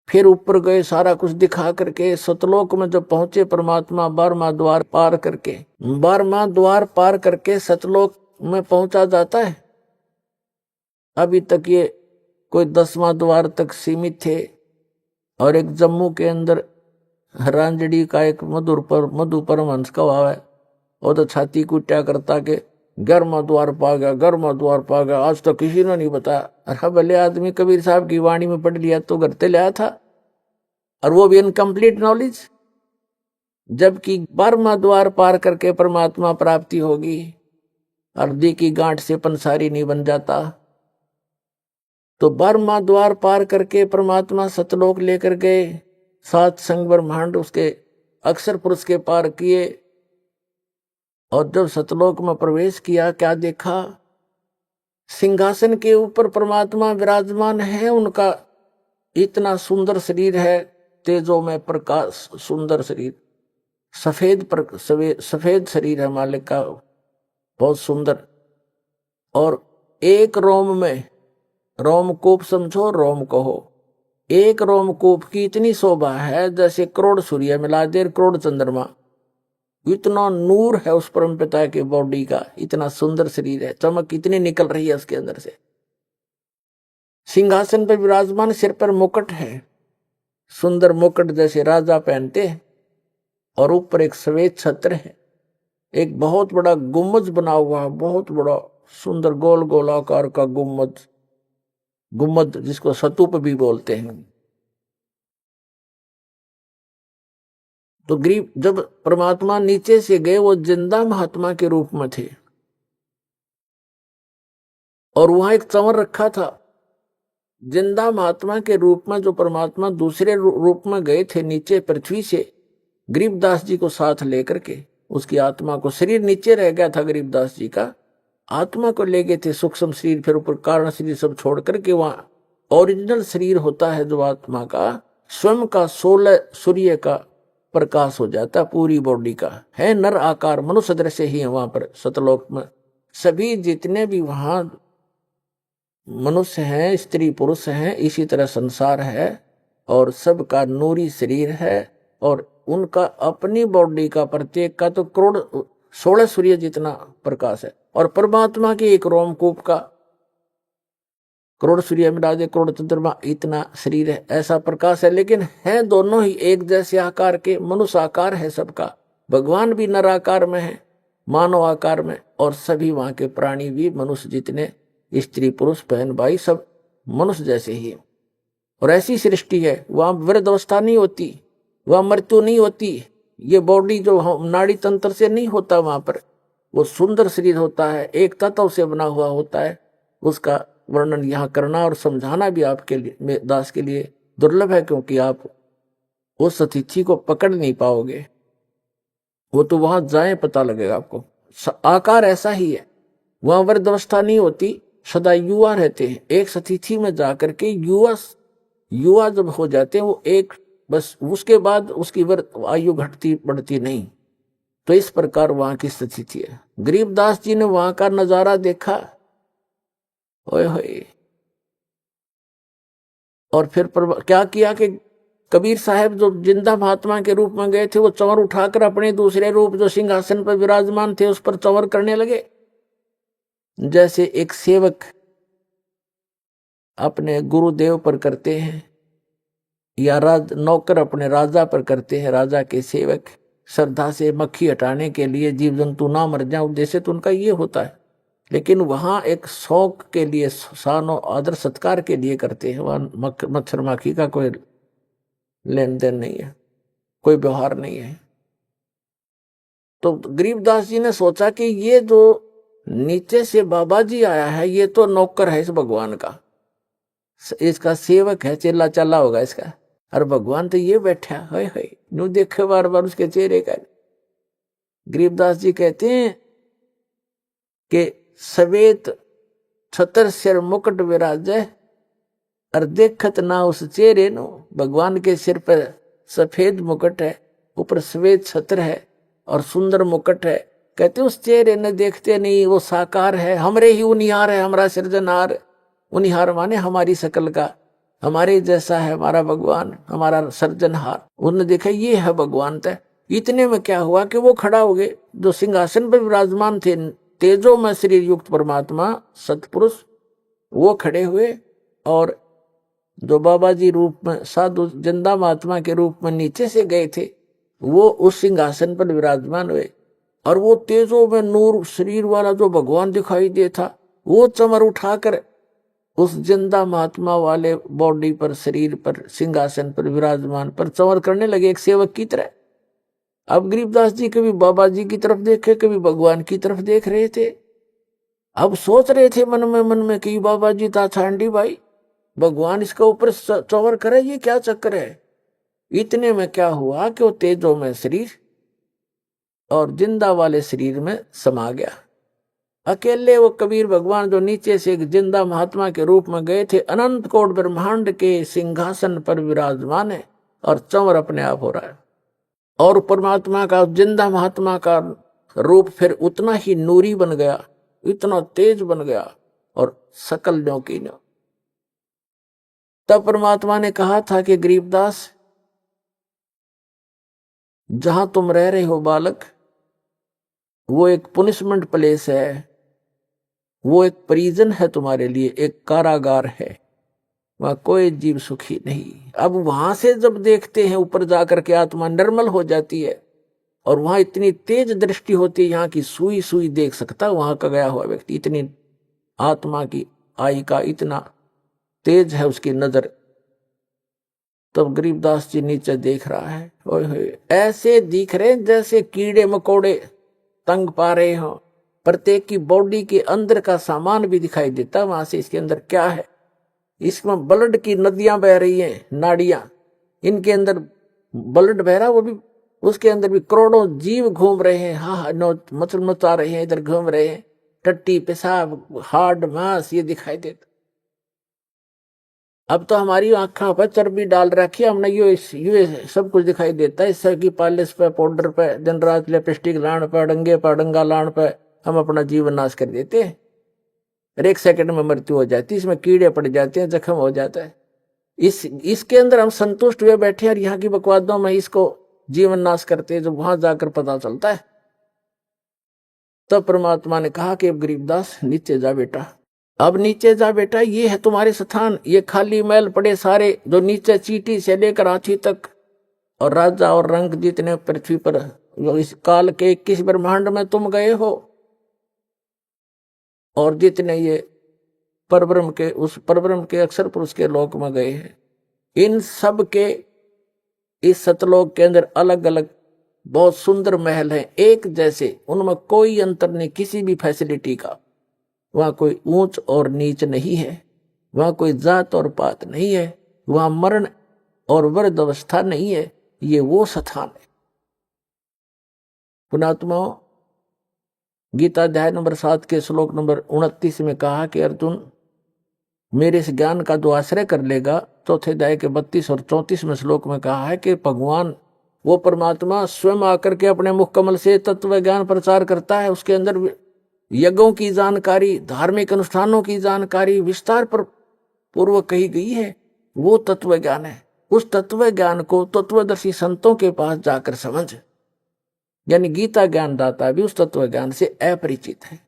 फिर ऊपर गए, सारा कुछ दिखा करके सतलोक में जब पहुंचे परमात्मा, 12वां द्वार पार करके, 12वां द्वार पार करके सतलोक में पहुंचा जाता है। अभी तक ये कोई 10वां द्वार तक सीमित थे। और एक जम्मू के अंदर रांजड़ी का एक मधु परमहंस का भाव है, वो तो छाती कुट्या करता के 11वां द्वार पा गया, 11वां द्वार पा गया, आज तो किसी ने नहीं बताया। अरे भले आदमी कबीर साहब की वाणी में पढ़ लिया तो घर ते लाया था, और वो भी इनकम्प्लीट नॉलेज। जबकि 12वां द्वार पार करके परमात्मा प्राप्ति होगी, हृदय की गांठ से पंसारी नहीं बन जाता। तो 12वां द्वार पार करके परमात्मा सतलोक लेकर गए, 7 संग ब्रह्मांड उसके अक्षर पुरुष के पार किए। और जब सतलोक में प्रवेश किया, क्या देखा? सिंहासन के ऊपर परमात्मा विराजमान है, उनका इतना सुंदर शरीर है, तेजो में प्रकाश, सुंदर शरीर, सफेद शरीर है मालिक का, बहुत सुंदर। और एक रोम में, रोमकूप समझो, रोम कहो, एक रोमकूप की इतनी शोभा है जैसे करोड़ सूर्य मिला दे, करोड़ चंद्रमा। इतना नूर है उस परम पिता के बॉडी का, इतना सुंदर शरीर है, चमक इतनी निकल रही है उसके अंदर से। सिंहासन पर विराजमान, सिर पर मुकुट है, सुंदर मुकुट जैसे राजा पहनते हैं, और ऊपर एक सफेद छत्र है। एक बहुत बड़ा गुम्बज बना हुआ है, बहुत बड़ा सुंदर गोल गोलाकार का गुम्बद जिसको स्तूप भी बोलते हैं। तो जब परमात्मा नीचे से गए, वो जिंदा महात्मा के रूप में थे, और वहां एक चंवर रखा था। जिंदा महात्मा के रूप में जो परमात्मा दूसरे रूप में गए थे नीचे पृथ्वी से, गरीबदास जी को साथ लेकर के, उसकी आत्मा को, शरीर नीचे रह गया था गरीबदास जी का, आत्मा को ले गए थे सूक्ष्म शरीर, फिर ऊपर कारण शरीर सब छोड़ करके वहां ओरिजिनल शरीर होता है जो आत्मा का, स्वयं का 16 सूर्य का प्रकाश हो जाता, पूरी बॉडी का है, नर आकार, मनुष्य दृश्य ही है वहां पर सतलोक में। सभी जितने भी वहां मनुष्य हैं, स्त्री पुरुष हैं, इसी तरह संसार है और सबका नूरी शरीर है और उनका अपनी बॉडी का प्रत्येक का तो करोड़ 16 सूर्य जितना प्रकाश है और परमात्मा की एक रोमकूप का करोड़ सूर्य मिला दे करोड़ चंद्रमा इतना शरीर है, ऐसा प्रकाश है। लेकिन है दोनों ही एक जैसे आकार के, मनुष्य आकार है सबका, भगवान भी नर आकार में है, मानव आकार में, और सभी वहां के प्राणी भी मनुष्य जितने, स्त्री पुरुष बहन भाई सब मनुष्य जैसे ही। और ऐसी सृष्टि है, वहां वृद्धावस्था नहीं होती, वहां मृत्यु नहीं होती, ये बॉडी जो नाड़ी तंत्र से नहीं होता, वहां पर वो सुंदर शरीर होता है, एक तत्व से बना हुआ होता है। उसका वर्णन यहाँ करना और समझाना भी आपके लिए, दास के लिए दुर्लभ है, क्योंकि आप उस अतिथि को पकड़ नहीं पाओगे, वो तो वहां जाए पता लगेगा आपको। आकार ऐसा ही है, वहां वृद्धावस्था नहीं होती, सदा युवा रहते हैं। एक अतिथि में जाकर के युवा जब हो जाते हैं वो एक, बस उसके बाद उसकी आयु घटती बढ़ती नहीं। तो इस प्रकार वहां की स्थिति है। गरीबदास जी ने वहां का नजारा देखा, ओए होए, और फिर क्या किया कि कबीर साहब जो जिंदा महात्मा के रूप में गए थे, वो चंवर उठाकर अपने दूसरे रूप जो सिंहासन पर विराजमान थे उस पर चंवर करने लगे। जैसे एक सेवक अपने गुरुदेव पर करते हैं या नौकर अपने राजा पर करते हैं, राजा के सेवक श्रद्धा से मक्खी हटाने के लिए, जीव जंतु ना मर जाए, उद्देश्य तो उनका ये होता है। लेकिन वहां एक शौक के लिए, शानो आदर सत्कार के लिए करते हैं। वहां मच्छर माखी का कोई लेन देन नहीं है, कोई व्यवहार नहीं है। तो गरीबदास जी ने सोचा कि ये जो नीचे से बाबा जी आया है, ये तो नौकर है इस भगवान का, इसका सेवक है, चेला चला होगा इसका, और भगवान तो ये बैठा है, यूं देखे बार बार उसके चेहरे का। गरीबदास जी कहते हैं कि सवेत छतर सिर मुकुट विराजे और देखत ना उस चेहरे नो। भगवान के सिर पर सफेद मुकुट है, ऊपर सफेद छत्र है और सुंदर मुकुट है। कहते उस चेहरे ने देखते नहीं, वो साकार है, हमरे ही उनिहार है, हमारा सृजनहार। उनिहार माने हमारी शकल का, हमारे जैसा है हमारा भगवान, हमारा सृजनहार। उन्होंने देखा ये है भगवान। तय इतने में क्या हुआ कि वो खड़ा हो गए, जो सिंहासन पर विराजमान थे, तेजो में शरीर युक्त परमात्मा सतपुरुष, वो खड़े हुए, और जो बाबा जी रूप में साधु जिंदा महात्मा के रूप में नीचे से गए थे, वो उस सिंहासन पर विराजमान हुए। और वो तेजो में नूर शरीर वाला जो भगवान दिखाई देता, वो चमर उठाकर उस जिंदा महात्मा वाले बॉडी पर, शरीर पर, सिंहासन पर विराजमान पर चमर करने लगे एक सेवक की तरह। अब गरीबदास जी कभी बाबा जी की तरफ देखे, कभी भगवान की तरफ देख रहे थे। अब सोच रहे थे मन में कि बाबा जी था छांडी भाई, भगवान इसका ऊपर चौवर करे, ये क्या चक्कर है। इतने में क्या हुआ कि वो तेजो में शरीर और जिंदा वाले शरीर में समा गया। अकेले वो कबीर भगवान जो नीचे से एक जिंदा महात्मा के रूप में गए थे, अनंत कोट ब्रह्मांड के सिंहासन पर विराजमान है और चंवर अपने आप हो रहा है। और परमात्मा का, जिंदा महात्मा का रूप फिर उतना ही नूरी बन गया, इतना तेज बन गया और सकल न्यों की न्यों। तब परमात्मा ने कहा था कि गरीबदास, जहां तुम रह रहे हो बालक, वो एक पुनिशमेंट प्लेस है, वो एक प्रिजन है तुम्हारे लिए, एक कारागार है, वहां कोई जीव सुखी नहीं। अब वहां से जब देखते हैं ऊपर जाकर के आत्मा निर्मल हो जाती है, और वहां इतनी तेज दृष्टि होती है, यहाँ की सुई सुई देख सकता वहां का गया हुआ व्यक्ति, इतनी आत्मा की आई का इतना तेज है उसकी नजर। तब गरीबदास जी नीचे देख रहा है, ओए ऐसे दिख रहे जैसे कीड़े मकोड़े तंग पा रहे हो। प्रत्येक की बॉडी के अंदर का सामान भी दिखाई देता वहां से, इसके अंदर क्या है। इसमें ब्लड की नदियां बह रही हैं, नाड़ियां, इनके अंदर ब्लड बह रहा, वो भी उसके अंदर भी करोड़ों जीव घूम रहे हैं, हाँ मचल मचा रहे हैं, इधर घूम रहे हैं, टट्टी पेशाब हार्ड मांस ये दिखाई देता। अब तो हमारी आंखों पर चर्बी डाल रखी, हमने ये सब कुछ दिखाई देता है। इससे की पॉलिश पे, पाउडर पे, दिन रात लिपस्टिक लाण पे, डंगे पे, डंगा लाण पे हम अपना जीवन नाश कर देते हैं। और 1 सेकंड में मृत्यु हो जाती है, इसमें कीड़े पड़ जाते हैं, जख्म हो जाता है। इसके अंदर हम संतुष्ट हुए बैठे और यहाँ की बकवादों में इसको जीवन नाश करते हैं, जो वहां जाकर पता चलता है। तब परमात्मा ने कहा कि अब गरीबदास नीचे जा बेटा, अब नीचे जा बेटा, ये है तुम्हारे स्थान, ये खाली महल पड़े सारे, जो नीचे चींटी से लेकर हाथी तक और राजा और रंग जितने पृथ्वी पर इस काल के 21 ब्रह्मांड में तुम गए हो, और जितने ये परब्रह्म के, उस परब्रह्म के अक्षर पुरुष के लोक में गए हैं, इन सब के इस सतलोक के अंदर अलग अलग बहुत सुंदर महल हैं, एक जैसे, उनमें कोई अंतर नहीं किसी भी फैसिलिटी का। वहां कोई ऊंच और नीच नहीं है, वहां कोई जात और पात नहीं है, वहां मरण और वृद्ध अवस्था नहीं है। ये वो स्थान है। पुणात्माओं, गीता अध्याय नंबर 7 के श्लोक नंबर 29 में कहा कि अर्जुन, मेरे इस ज्ञान का जो आश्रय कर लेगा, चौथे अध्याय के 32 और 34 श्लोक में कहा है कि भगवान, वो परमात्मा स्वयं आकर के अपने मुख कमल से तत्व ज्ञान प्रचार करता है। उसके अंदर यज्ञों की जानकारी, धार्मिक अनुष्ठानों की जानकारी विस्तार पर पूर्वक कही गई है। वो तत्व ज्ञान है। उस तत्व ज्ञान को तत्वदर्शी संतों के पास जाकर समझ, यानी गीता ज्ञान दाता भी उस तत्व ज्ञान से अपरिचित है।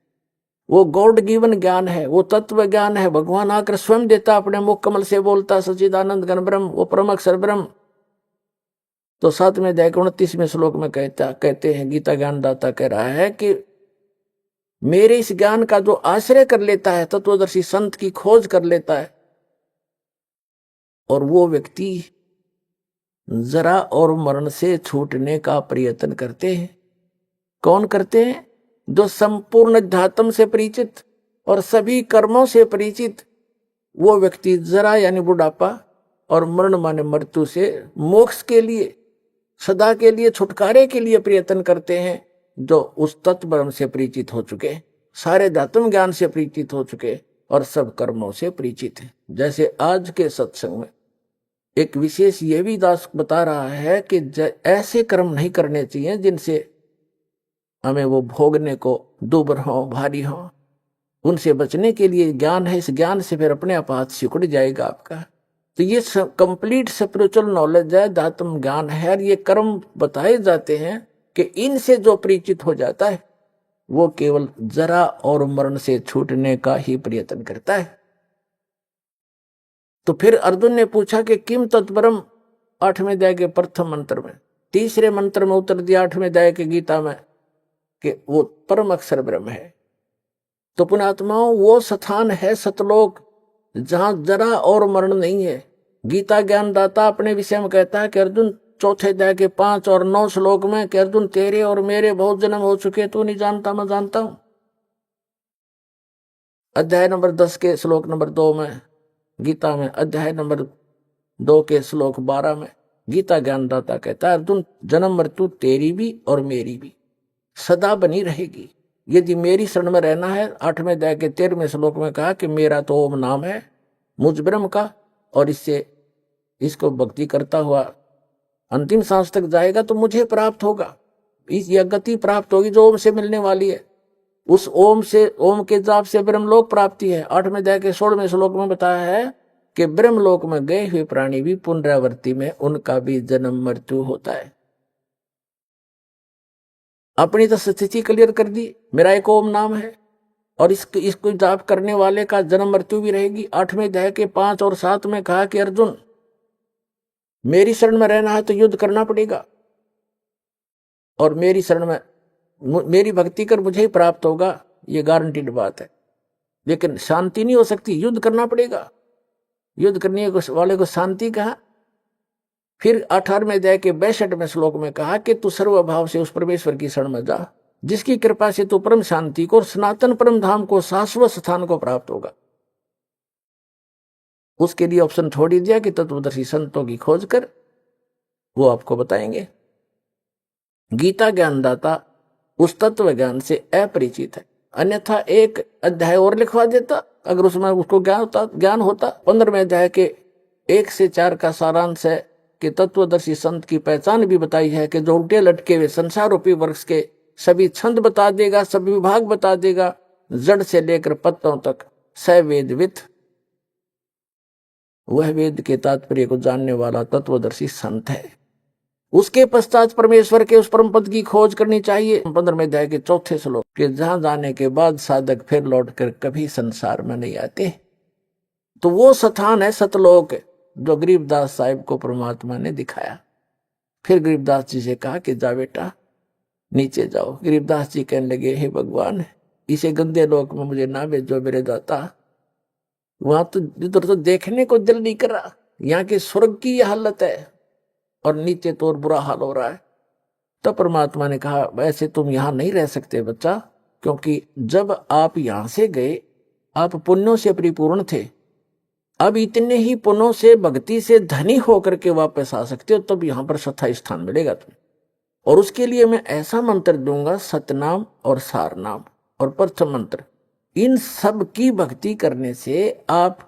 वो गॉड गिवन ज्ञान है, वो तत्व ज्ञान है। भगवान आकर स्वयं देता, अपने मुख कमल से बोलता, सच्चिदानंद घन ब्रह्म, वो परम अक्षर ब्रह्म। तो 7वें अध्याय के 29वें श्लोक में कहते हैं, गीता ज्ञान दाता कह रहा है कि मेरे इस ज्ञान का जो आश्रय कर लेता है, तत्वदर्शी संत की खोज कर लेता है, और वो व्यक्ति जरा और मरण से छूटने का प्रयत्न करते हैं। कौन करते हैं? जो संपूर्ण अध्यात्म से परिचित और सभी कर्मों से परिचित, वो व्यक्ति जरा यानी बुढ़ापा और मरण माने मृत्यु से मोक्ष के लिए, सदा के लिए, छुटकारे के लिए प्रयत्न करते हैं। जो उस तत्व ब्रह्म से परिचित हो चुके, सारे धात्म ज्ञान से परिचित हो चुके और सब कर्मों से परिचित हैं। जैसे आज के सत्संग में एक विशेष ये भी दास बता रहा है कि ऐसे कर्म नहीं करने चाहिए जिनसे हमें वो भोगने को दुबर हो, भारी हो। उनसे बचने के लिए ज्ञान है, इस ज्ञान से फिर अपने आप हाथ सिकुड़ जाएगा आपका। तो ये कंप्लीट स्पिरिचुअल नॉलेज है, धात्म ज्ञान है। और ये कर्म बताए जाते हैं कि इनसे जो परिचित हो जाता है वो केवल जरा और मरण से छूटने का ही प्रयत्न करता है। तो फिर अर्जुन ने पूछा कि किम तत्परम, 8वें अध्याय के प्रथम मंत्र में, तीसरे मंत्र में उत्तर दिया 8वें अध्याय के गीता में कि वो परम अक्षर ब्रह्म है। तो पुण्यात्माओं, वो स्थान है सतलोक जहां जरा और मरण नहीं है। गीता ज्ञान दाता अपने विषय में कहता है कि अर्जुन, चौथे अध्याय के 5 और 9 श्लोक में कि अर्जुन, तेरे और मेरे बहुत जन्म हो चुके, तू नहीं जानता, मैं जानता हूं। अध्याय नंबर 10 के श्लोक नंबर 2 में गीता में, अध्याय नंबर 2 के श्लोक 12 में गीता ज्ञानदाता कहता है, अर्जुन, जन्म मृत्यु तेरी भी और मेरी भी सदा बनी रहेगी। यदि मेरी शरण में रहना है, 8वें अध्याय के 13वें श्लोक में कहा कि मेरा तो ओम नाम है मुझ ब्रह्म का, और इसको भक्ति करता हुआ अंतिम सांस तक जाएगा तो मुझे प्राप्त होगा। यह गति प्राप्त होगी जो ओम से मिलने वाली है। उस ओम के जाप से ब्रह्मलोक प्राप्ति है। 8वें अध्याय के 16वें श्लोक में बताया है कि ब्रह्मलोक में गए हुए प्राणी भी पुनरावृत्ति में उनका भी जन्म मृत्यु होता है। अपनी तो स्थिति क्लियर कर दी, मेरा एक ओम नाम है और इसको जाप करने वाले का जन्म मृत्यु भी रहेगी। 8वें अध्याय के 5 और 7 में कहा कि अर्जुन, मेरी शरण में रहना है तो युद्ध करना पड़ेगा, और मेरी शरण में मेरी भक्ति कर मुझे ही प्राप्त होगा, ये गारंटीड बात है। लेकिन शांति नहीं हो सकती, युद्ध करना पड़ेगा। युद्ध करने वाले को शांति कहा। फिर 18वें अध्याय के 62वें श्लोक में कहा कि तू सर्वभाव से उस परमेश्वर की शरण में जा, जिसकी कृपा से तू परम शांति को और सनातन परम धाम को, शाश्वत स्थान को प्राप्त होगा। उसके लिए ऑप्शन छोड़ ही दिया कि तत्वदर्शी संतों की खोज कर, वो आपको बताएंगे। गीता ज्ञानदाता उस तत्व ज्ञान से अपरिचित है, अन्यथा एक अध्याय और लिखवा देता अगर उसमें उसको ज्ञान होता। 15वें अध्याय के 1 से 4 का सारांश है कि तत्वदर्शी संत की पहचान भी बताई है कि जो उल्टे लटके हुए संसार रूपी वृक्ष के सभी छंद बता देगा, सभी विभाग बता देगा, जड़ से लेकर पत्तों तक, स वेदविद, वह वेद के तात्पर्य को जानने वाला तत्वदर्शी संत है। उसके पश्चात परमेश्वर के उस परम पद की खोज करनी चाहिए। 15वें अध्याय के 4 श्लोक के जहां जाने के बाद साधक फिर लौटकर कभी संसार में नहीं आते। तो वो स्थान है सतलोक, जो गरीबदास साहिब को परमात्मा ने दिखाया। फिर गरीबदास जी से कहा कि जा बेटा नीचे जाओ। गरीबदास जी कहने लगे, हे भगवान, इसे गंदे लोक में मुझे ना भेजो मेरे दाता, वहां तो इधर तो देखने को दिल नहीं कर रहा। यहाँ की स्वर्ग की यह हालत है और नीचे तो और बुरा हाल हो रहा है। तो परमात्मा ने कहा, वैसे तुम यहां नहीं रह सकते बच्चा, क्योंकि जब आप यहां से गए आप पुण्यों से परिपूर्ण थे। अब इतने ही पुण्यों से भक्ति से धनी होकर के वापस आ सकते हो, तब यहां पर स्थायी स्थान मिलेगा तुम्हें। और उसके लिए मैं ऐसा मंत्र दूंगा, सतनाम और सारनाम और प्रथम मंत्र, इन सब की भक्ति करने से आप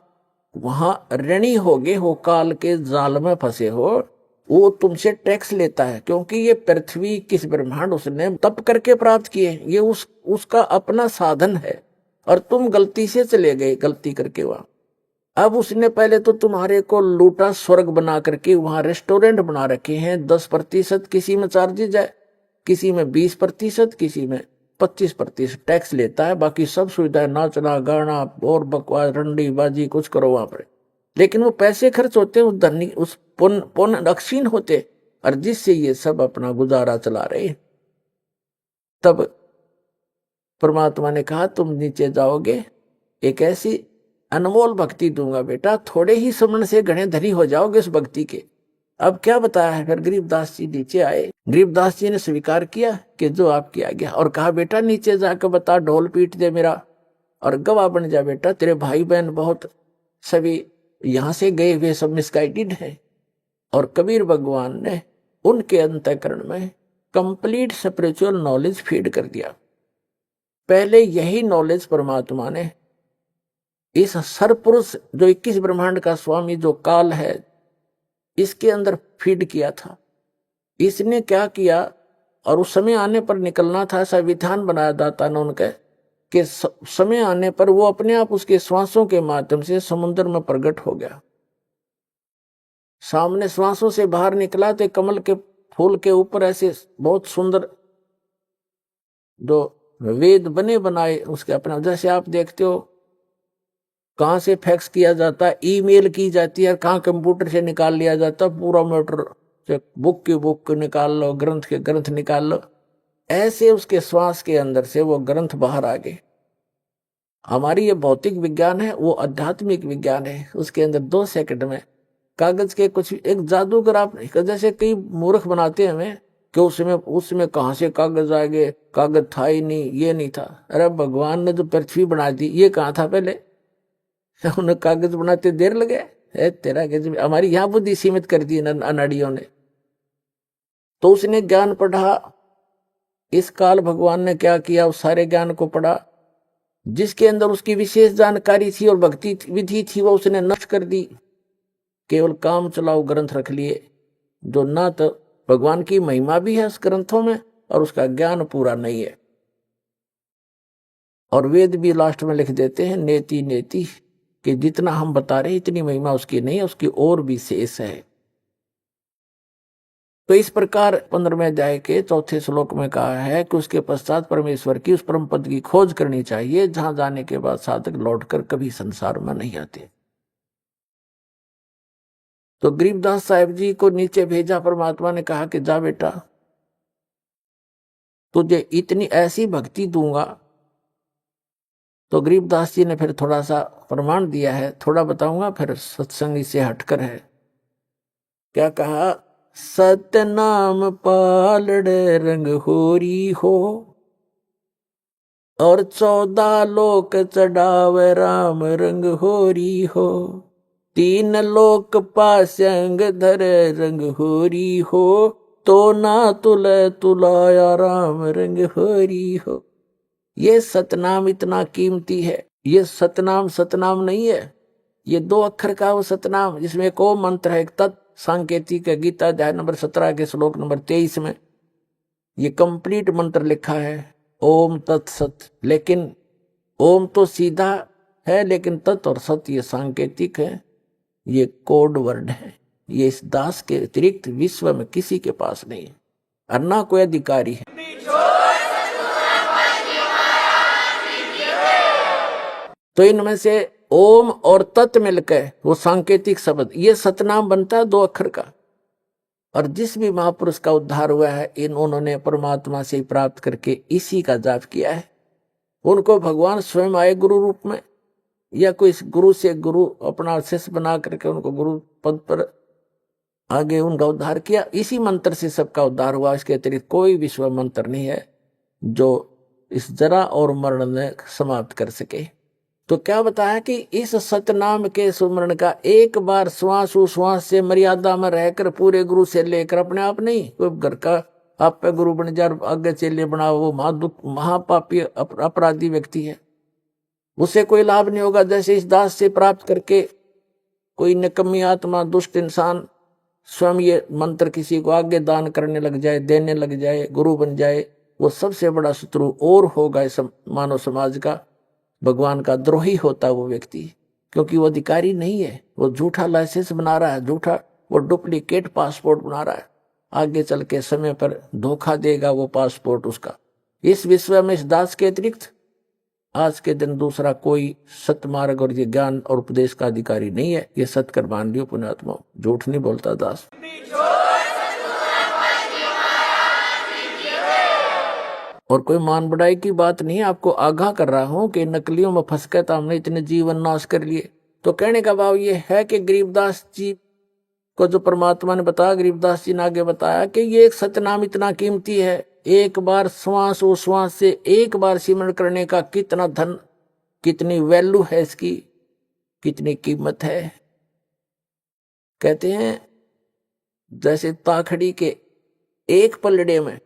वहां ऋणी होगे हो, काल के जाल में फंसे हो। वो तुमसे टैक्स लेता है, क्योंकि ये पृथ्वी किस ब्रह्मांड उसने तप करके प्राप्त किए, ये उसका अपना साधन है। और तुम गलती से चले गए, गलती करके वहां। अब उसने पहले तो तुम्हारे को लूटा, स्वर्ग बना करके वहां रेस्टोरेंट बना रखे हैं। 10% किसी में चार्जेज है, किसी में 20%, किसी में 25% टैक्स लेता है। बाकी सब सुविधाएं, नाचना गाना और बकवास रंडी बाजी कुछ करो वहां पर। लेकिन वो पैसे खर्च होते, उस धनी उस पुण्य अक्षीण होते, और जिससे ये सब अपना गुजारा चला रहे। तब परमात्मा ने कहा, तुम नीचे जाओगे, एक ऐसी अनमोल भक्ति दूंगा बेटा, थोड़े ही समण से घने धनी हो जाओगे उस भक्ति के। अब क्या बताया है, फिर गरीबदास जी नीचे आए। गरीबदास जी ने स्वीकार किया कि जो आपकी आज्ञा, और कहा बेटा नीचे जाकर बता, ढोल पीट दे मेरा और गवाह बन जा बेटा। तेरे भाई बहन बहुत सभी यहां से गए हुए सब मिसगाइडेड है। और कबीर भगवान ने उनके अंतःकरण में कंप्लीट स्पिरिचुअल नॉलेज फीड कर दिया। पहले यही नॉलेज परमात्मा ने इस सरपुरुष जो 21 ब्रह्मांड का स्वामी जो काल है, इसके अंदर फीड किया था। इसने क्या किया, और उस समय आने पर निकलना था, ऐसा विधान बनाया दाता ने उनके कि समय आने पर वो अपने आप उसके श्वासों के माध्यम से समुद्र में प्रकट हो गया। सामने श्वासों से बाहर निकला तो कमल के फूल के ऊपर ऐसे बहुत सुंदर जो वेद बने बनाए उसके अपने, जैसे आप देखते हो कहां से फैक्स किया जाता है, ईमेल की जाती है, कहां कंप्यूटर से निकाल लिया जाता है, पूरा मैटर से बुक की बुक निकाल लो, ग्रंथ के ग्रंथ निकाल लो, ऐसे उसके श्वास के अंदर से वो ग्रंथ बाहर आ गए। हमारी ये भौतिक विज्ञान है, वो आध्यात्मिक विज्ञान है। उसके अंदर 2 सेकंड में कागज के कुछ एक जादूगर आप नहीं, जैसे कई मूर्ख बनाते हैं हमें कि उसमें कहां से कागज आ गए, कागज था ही नहीं, ये नहीं था। अरे भगवान ने जो पृथ्वी बना दी, ये कहाँ था पहले? उन्हें कागज बनाते देर लगे है तेरा। हमारी यहाँ बुद्धि सीमित कर दी अनाड़ियों ने। तो उसने ज्ञान पढ़ा, इस काल भगवान ने क्या किया, उस सारे ज्ञान को पढ़ा जिसके अंदर उसकी विशेष जानकारी थी और भक्ति विधि थी, वो उसने नष्ट कर दी। केवल काम चलाओ ग्रंथ रख लिए, जो ना तो भगवान की महिमा भी है उस ग्रंथों में और उसका ज्ञान पूरा नहीं है। और वेद भी लास्ट में लिख देते हैं नेति नेति, कि जितना हम बता रहे इतनी महिमा उसकी नहीं है, उसकी और भी शेष है। तो इस प्रकार 15वें अध्याय के 4 श्लोक में कहा है कि उसके पश्चात परमेश्वर की उस परम पद की खोज करनी चाहिए, जहां जाने के बाद साधक लौटकर कभी संसार में नहीं आते। तो गरीबदास साहिब जी को नीचे भेजा, परमात्मा ने कहा कि जा बेटा, तुझे इतनी ऐसी भक्ति दूंगा। तो गरीबदास जी ने फिर थोड़ा सा प्रमाण दिया है, थोड़ा बताऊंगा, फिर सत्संग से हटकर है। क्या कहा? सतनाम पालड़े रंग होरी हो, और 14 लोक चढ़ावे राम रंग होरी हो, 3 लोक पासंग धरे रंग होरी हो, तो ना तुले तुलाया राम रंग होरी हो। ये सतनाम इतना कीमती है। ये सतनाम सतनाम नहीं है, ये 2 अक्षर का वो सतनाम, जिसमें एक और मंत्र है, एक तत् सांकेतिक है। गीता अध्याय नंबर 17 के श्लोक नंबर 23 में ये कंप्लीट मंत्र लिखा है, ओम तत्सत। लेकिन ओम तो सीधा है, लेकिन तत् और सत ये सांकेतिक है, ये कोड वर्ड है। ये इस दास के अतिरिक्त विश्व में किसी के पास नहीं है और ना कोई अधिकारी है। तो इनमें से ओम और तत् मिलकर वो सांकेतिक शब्द, ये सतनाम बनता है 2 अक्षर का। और जिस भी महापुरुष का उद्धार हुआ है, उन्होंने परमात्मा से प्राप्त करके इसी का जाप किया है। उनको भगवान स्वयं आए गुरु रूप में, या कोई गुरु से गुरु अपना शिष्य बना करके उनको गुरु पद पर आगे उनका उद्धार किया। इसी मंत्र से सबका उद्धार हुआ। इसके अतिरिक्त कोई विश्व मंत्र नहीं है जो इस जरा और मरण में समाप्त कर सके। तो क्या बताया कि इस सतनाम के सुमरण का एक बार श्वास उश्वास से मर्यादा में रहकर पूरे गुरु से लेकर, अपने आप नहीं, कोई घर का आप पे गुरु बन जाए आगे चेले बनाओ, वो महापापी अपराधी व्यक्ति है, उसे कोई लाभ नहीं होगा। जैसे इस दास से प्राप्त करके कोई निकम्मी आत्मा, दुष्ट इंसान स्वयं ये मंत्र किसी को आगे दान करने लग जाए, देने लग जाए, गुरु बन जाए, वो सबसे बड़ा शत्रु और होगा इस मानव समाज का। भगवान का द्रोही होता वो व्यक्ति, क्योंकि वो अधिकारी नहीं है। वो झूठा लाइसेंस बना रहा है, झूठा वो डुप्लीकेट पासपोर्ट बना रहा है। आगे चल के समय पर धोखा देगा वो पासपोर्ट उसका। इस विश्व में इस दास के अतिरिक्त आज के दिन दूसरा कोई सतमार्ग और ये ज्ञान और उपदेश का अधिकारी नहीं है। ये सत्कर मान लियो पुण्यात्मा, झूठ नहीं बोलता दास। और कोई मान बढ़ाई की बात नहीं, आपको आगाह कर रहा हूं कि नकलियों में फंस के तो हमने इतने जीवन नाश कर लिए। तो कहने का भाव ये है कि गरीबदास जी को जो परमात्मा ने बताया, गरीबदास जी ने आगे बताया कि ये एक सतनाम इतना कीमती है, एक बार श्वास उश्वास से एक बार सिमरण करने का कितना धन, कितनी वैल्यू है इसकी, कितनी कीमत है। कहते हैं जैसे ताखड़ी के एक पलड़े में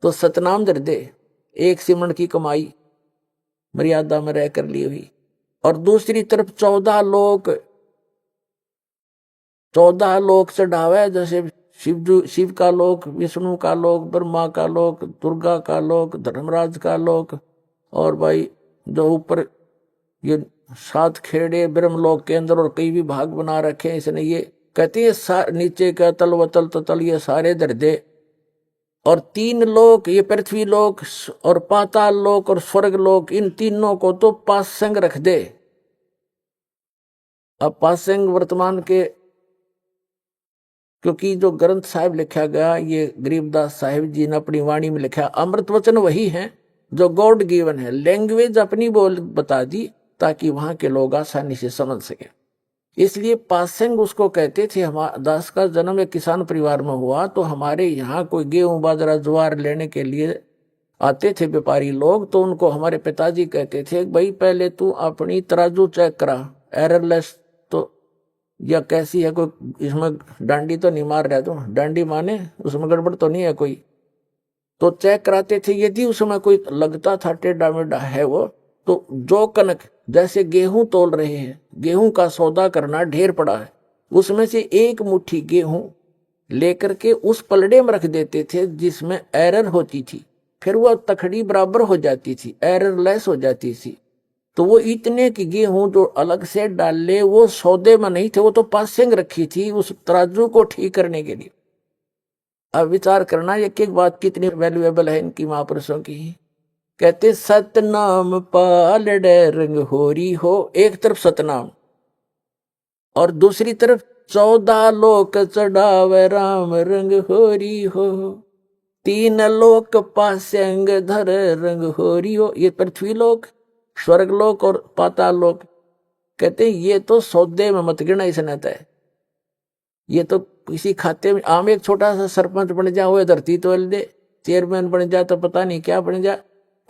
तो सतनाम धर दे, एक सिमरण की कमाई मर्यादा में रह कर ली हुई, और दूसरी तरफ 14 लोक चढ़ावे, जैसे शिव का लोक, विष्णु का लोक, ब्रह्मा का लोक, दुर्गा का लोक, धर्मराज का लोक, और भाई जो ऊपर ये 7 खेड़े ब्रह्मलोक के अंदर और कई भी भाग बना रखे इसने। ये कहते हैं नीचे का तल वतल तल ये सारे धर दे, और 3 लोक, ये पृथ्वी लोक और पाताल लोक और स्वर्ग लोक, इन तीनों को तो पासंग रख दे। अब पासंग वर्तमान के, क्योंकि जो ग्रंथ साहिब लिखा गया ये गरीबदास साहिब जी ने अपनी वाणी में लिखा, अमृत वचन वही है जो गॉड गिवन है। लैंग्वेज अपनी बोल बता दी ताकि वहां के लोग आसानी से समझ सके। इसलिए पासंग उसको कहते थे। हमारा दास का जन्म एक किसान परिवार में हुआ, तो हमारे यहाँ कोई गेहूं बाजरा ज्वार लेने के लिए आते थे व्यापारी लोग, तो उनको हमारे पिताजी कहते थे भाई पहले तू अपनी तराजू चेक करा, एररलेस तो या कैसी है, कोई इसमें डांडी तो नहीं मार रहा, तो डांडी माने उसमें गड़बड़ तो नहीं है कोई, तो चेक कराते थे। यदि उसमें कोई लगता था टेढ़ा मेढ़ा है वो, तो जो कनक, जैसे गेहूं तोल रहे हैं, गेहूं का सौदा करना ढेर पड़ा है, उसमें से एक मुट्ठी गेहूं लेकर के उस पलड़े में रख देते थे जिसमें एरर होती थी, फिर वह तखड़ी बराबर हो जाती थी, एररलेस हो जाती थी। तो वो इतने की गेहूं जो अलग से डाले वो सौदे में नहीं थे, वो तो पासिंग रखी थी उस तराजू को ठीक करने के लिए। अब विचार करना एक एक बात कितनी वैल्यूएबल है इनकी महापुरुषों की। कहते सतनाम पालड़े रंग होरी हो, एक तरफ सतनाम और दूसरी तरफ 14 लोक चढ़ावे राम रंग होरी हो, 3 लोक पासंग धर रंग होरी हो। ये पृथ्वी लोक, स्वर्ग लोक और पाताल लोक। कहते ये तो सौदे में मत गिना इसने तय, ये तो किसी खाते में, आम एक छोटा सा सरपंच बन जा वो धरती तोल दे, चेयरमैन बन जा तो पता नहीं क्या बन जा,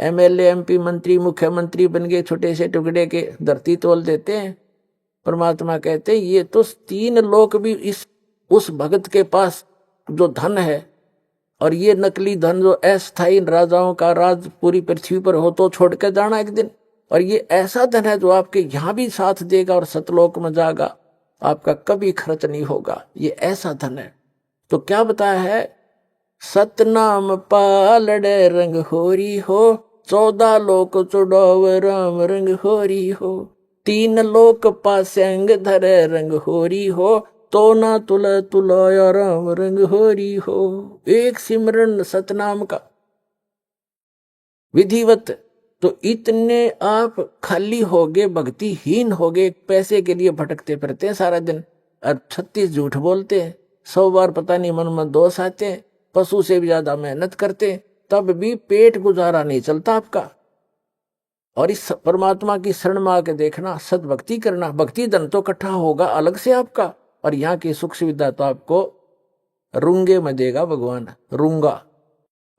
एमएलए एमपी मंत्री मुख्यमंत्री बन गए, छोटे से टुकड़े के धरती तोल देते हैं। परमात्मा कहते ये तो 3 लोक भी इस उस भगत के पास जो धन है, और ये नकली धन जो अस्थायी राजाओं का राज पूरी पृथ्वी पर हो तो छोड़ के जाना एक दिन, और ये ऐसा धन है जो आपके यहाँ भी साथ देगा और सतलोक में जाएगा, आपका कभी खर्च नहीं होगा, ये ऐसा धन है। तो क्या बताया है, सतनाम पालड़े रंग होरी हो, 14 लोक चुड़ाव राम रंग होरी हो, 3 लोक पासंग धरे रंग होरी हो, तो ना तुला तुलाया राम रंग होरी हो। एक सिमरन सतनाम का विधिवत, तो इतने आप खाली हो गए, भक्तिहीन हो गए, पैसे के लिए भटकते फिरते हैं सारा दिन, और 36 झूठ बोलते हैं, 100 बार पता नहीं मन में दोष आते हैं, पशु से भी ज्यादा मेहनत करते हैं, तब भी पेट गुजारा नहीं चलता आपका। और इस परमात्मा की शरण में आके देखना, सद्भक्ति करना, भक्ति धन तो इकट्ठा होगा अलग से आपका, और यहाँ की सुख सुविधा तो आपको रूंगे में देगा भगवान, रूंगा।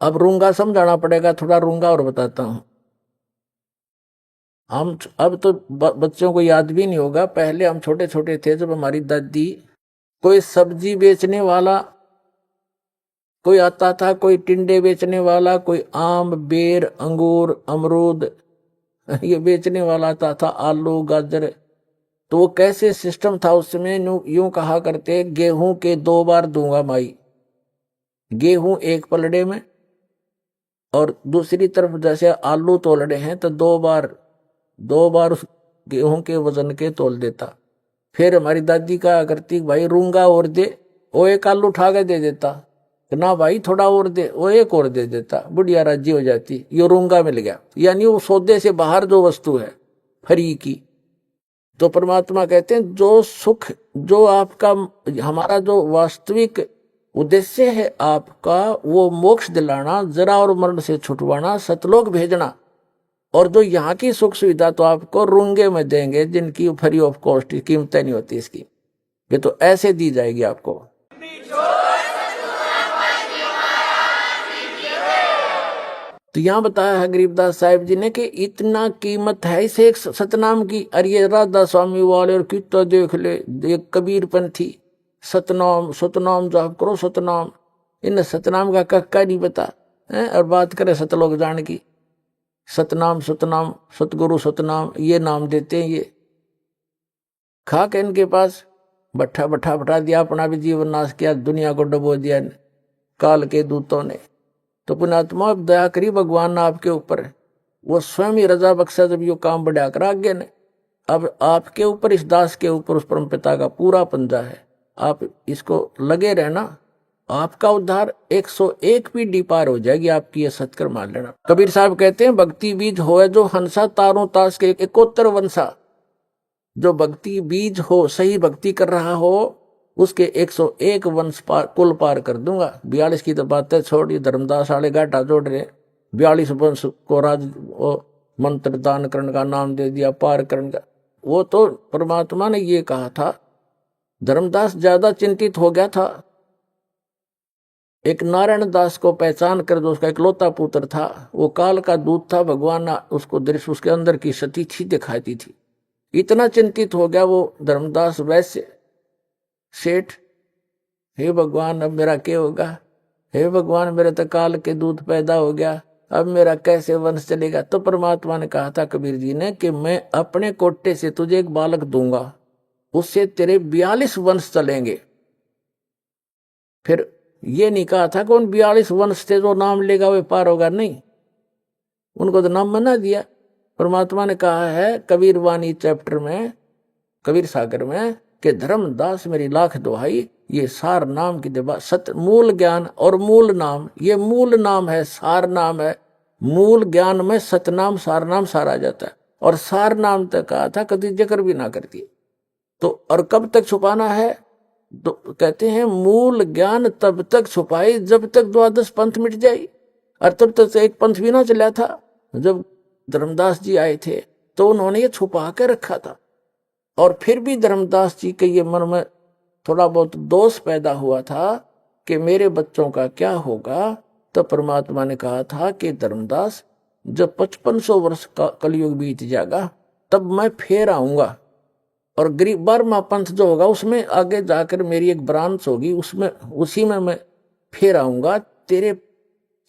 अब रूंगा समझाना पड़ेगा, थोड़ा रूंगा और बताता हूं। हम अब तो बच्चों को याद भी नहीं होगा, पहले हम छोटे छोटे थे जब हमारी दादी, कोई सब्जी बेचने वाला कोई आता था, कोई टिंडे बेचने वाला, कोई आम बेर अंगूर अमरूद ये बेचने वाला आता था, आलू गाजर। तो वो कैसे सिस्टम था उसमें, यूं कहा करते, गेहूं के 2 बार दूंगा माई, गेहूं एक पलड़े में, और दूसरी तरफ जैसे आलू तोलड़े हैं तो 2 बार उस गेहूं के वजन के तोल देता। फिर हमारी दादी कहा करती, भाई रूंगा और दे, वो एक आलू उठा के दे देता, ना भाई थोड़ा और दे, वो एक और दे देता, बुढ़िया राजी हो जाती, ये रूंगा मिल गया। यानी वो सौदे से बाहर जो वस्तु है फ्री की। तो परमात्मा कहते हैं जो सुख, जो आपका हमारा जो वास्तविक उद्देश्य है आपका, वो मोक्ष दिलाना, जरा और मरण से छुटवाना, सतलोक भेजना, और जो यहाँ की सुख सुविधा तो आपको रूंगे में देंगे, जिनकी फ्री ऑफ कॉस्ट कीमतें नहीं होती इसकी, ये तो ऐसे दी जाएगी आपको। तो यहाँ बताया है गरीबदास साहिब जी ने कि इतना कीमत है इस एक सतनाम की। अरे ये राधा स्वामी वाले और कितना देख ले, एक कबीरपंथी सतनाम सतनाम जाप करो सतनाम, इन सतनाम का कक्का नहीं पता है, और बात करे सतलोक जान की, सतनाम सतनाम सतगुरु सतनाम ये नाम देते हैं। ये खा के इनके पास बैठा दिया, अपना भी जीवन नाश किया, दुनिया को डुबो दिया काल के दूतों ने। तो पुण्यात्मा दया करी भगवान ने आपके ऊपर, वो स्वयं ही रजा बख्शा जब यो काम बढ़ा कर आगे ने। अब आपके ऊपर, इस दास के ऊपर उस परम पिता का पूरा पंजा है, आप इसको लगे रहना, आपका उद्धार 101 पीढ़ी पार हो जाएगी आपकी, ये सत्कर मान लेना। कबीर साहब कहते हैं, भक्ति बीज होए जो हंसा, तारों ताश के 71 वंशा। जो भक्ति बीज हो, सही भक्ति कर रहा हो, उसके 101 वंश कुल पार कर दूंगा। 42 की तो बातें छोड़ी, धर्मदास वाले गाटा जोड़ रहे, 42 वंश को राज मंत्र दान करने का नाम दे दिया, पार करने का। वो तो परमात्मा ने ये कहा था। धर्मदास ज्यादा चिंतित हो गया था, एक नारायण दास को पहचान कर, जो उसका इकलौता पुत्र था, वो काल का दूत था, भगवान ने उसको दृश्य उसके अंदर की सती थी दिखाती थी। इतना चिंतित हो गया वो धर्मदास वैश्य सेठ, हे भगवान अब मेरा क्या होगा, हे भगवान मेरे तो काल के दूत पैदा हो गया, अब मेरा कैसे वंश चलेगा। तो परमात्मा ने कहा था कबीर जी ने कि मैं अपने कोटे से तुझे एक बालक दूंगा, उससे तेरे 42 वंश चलेंगे। फिर ये नहीं कहा था कि उन 42 वंश से जो नाम लेगा वे पार होगा, नहीं, उनको तो नाम मना दिया। परमात्मा ने कहा है कबीर वाणी चैप्टर में, कबीर सागर में, कि धर्मदास मेरी लाख दुहाई, ये सार नाम की दिबा, सत मूल ज्ञान और मूल नाम, ये मूल नाम है, सार नाम है। मूल ज्ञान में सतनाम सार नाम सार आ जाता है, और सार नाम तक कहा था कभी जिक्र भी ना करती। तो और कब तक छुपाना है, तो कहते हैं मूल ज्ञान तब तक छुपाई जब तक 12 पंथ मिट जाए, और तब तक एक पंथ भी ना चला था। जब धर्मदास जी आए थे तो उन्होंने ये छुपा कर रखा था, और फिर भी धर्मदास जी के ये मन में थोड़ा बहुत दोष पैदा हुआ था कि मेरे बच्चों का क्या होगा। तो परमात्मा ने कहा था कि धर्मदास जब 5500 वर्ष का कलयुग बीत जाएगा तब मैं फिर आऊंगा, और गरीब 12वां पंथ जो होगा उसमें आगे जाकर मेरी एक ब्रांच होगी, उसमें उसी में मैं फिर आऊंगा। तेरे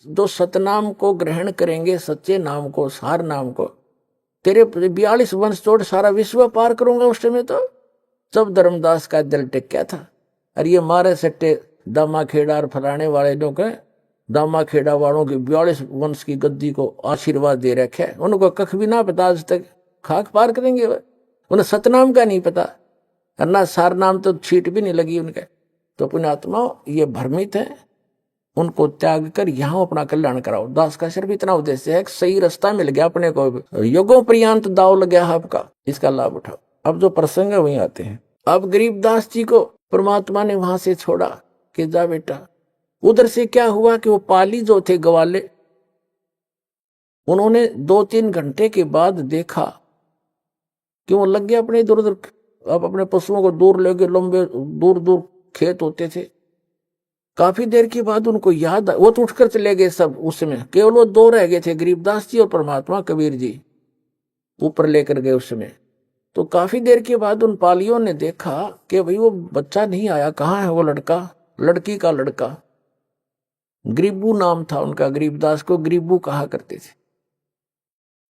जो सतनाम को ग्रहण करेंगे, सच्चे नाम को, सार नाम को, तेरे 42 वंश छोड़ सारा विश्व पार करूंगा उस समय। तो जब धर्मदास का दिल टिक गया था, अरे ये मारे सट्टे दामा खेड़ार फलाने वाले लोग दामा खेड़ा वालों की 42 वंश की गद्दी को आशीर्वाद दे रखे है। उनको कख भी ना पता, आज तक खाक पार करेंगे वह, उन्हें सतनाम का नहीं पता, और ना सार नाम तो छीट भी नहीं लगी उनके। तो पुण्यात्मा ये भ्रमित है, उनको त्याग कर यहाँ अपना कल्याण कराओ। दास का सिर्फ इतना उद्देश्य है कि सही रास्ता मिल गया अपने को, युगों पर्यंत दाव लग गया आपका, इसका लाभ उठाओ। अब जो प्रसंग है वहीं आते हैं। अब गरीबदास जी को परमात्मा ने वहां से छोड़ा कि जा बेटा। उधर से क्या हुआ कि वो पाली जो थे ग्वाले, उन्होंने 2-3 घंटे के बाद देखा कि वो लग गया अपने इधर उधर, अब अपने पशुओं को दूर लेके, लंबे दूर दूर खेत होते थे। काफी देर के बाद उनको याद, वो तो उठकर चले गए सब, उसमें केवल वो 2 रह गए थे, गरीबदास जी और परमात्मा कबीर जी ऊपर लेकर गए उसमें। तो काफी देर के बाद उन पालियों ने देखा कि भाई वो बच्चा नहीं आया, कहाँ है वो लड़का, लड़की का लड़का। गरीबू नाम था उनका, गरीबदास को गरीबू कहा करते थे।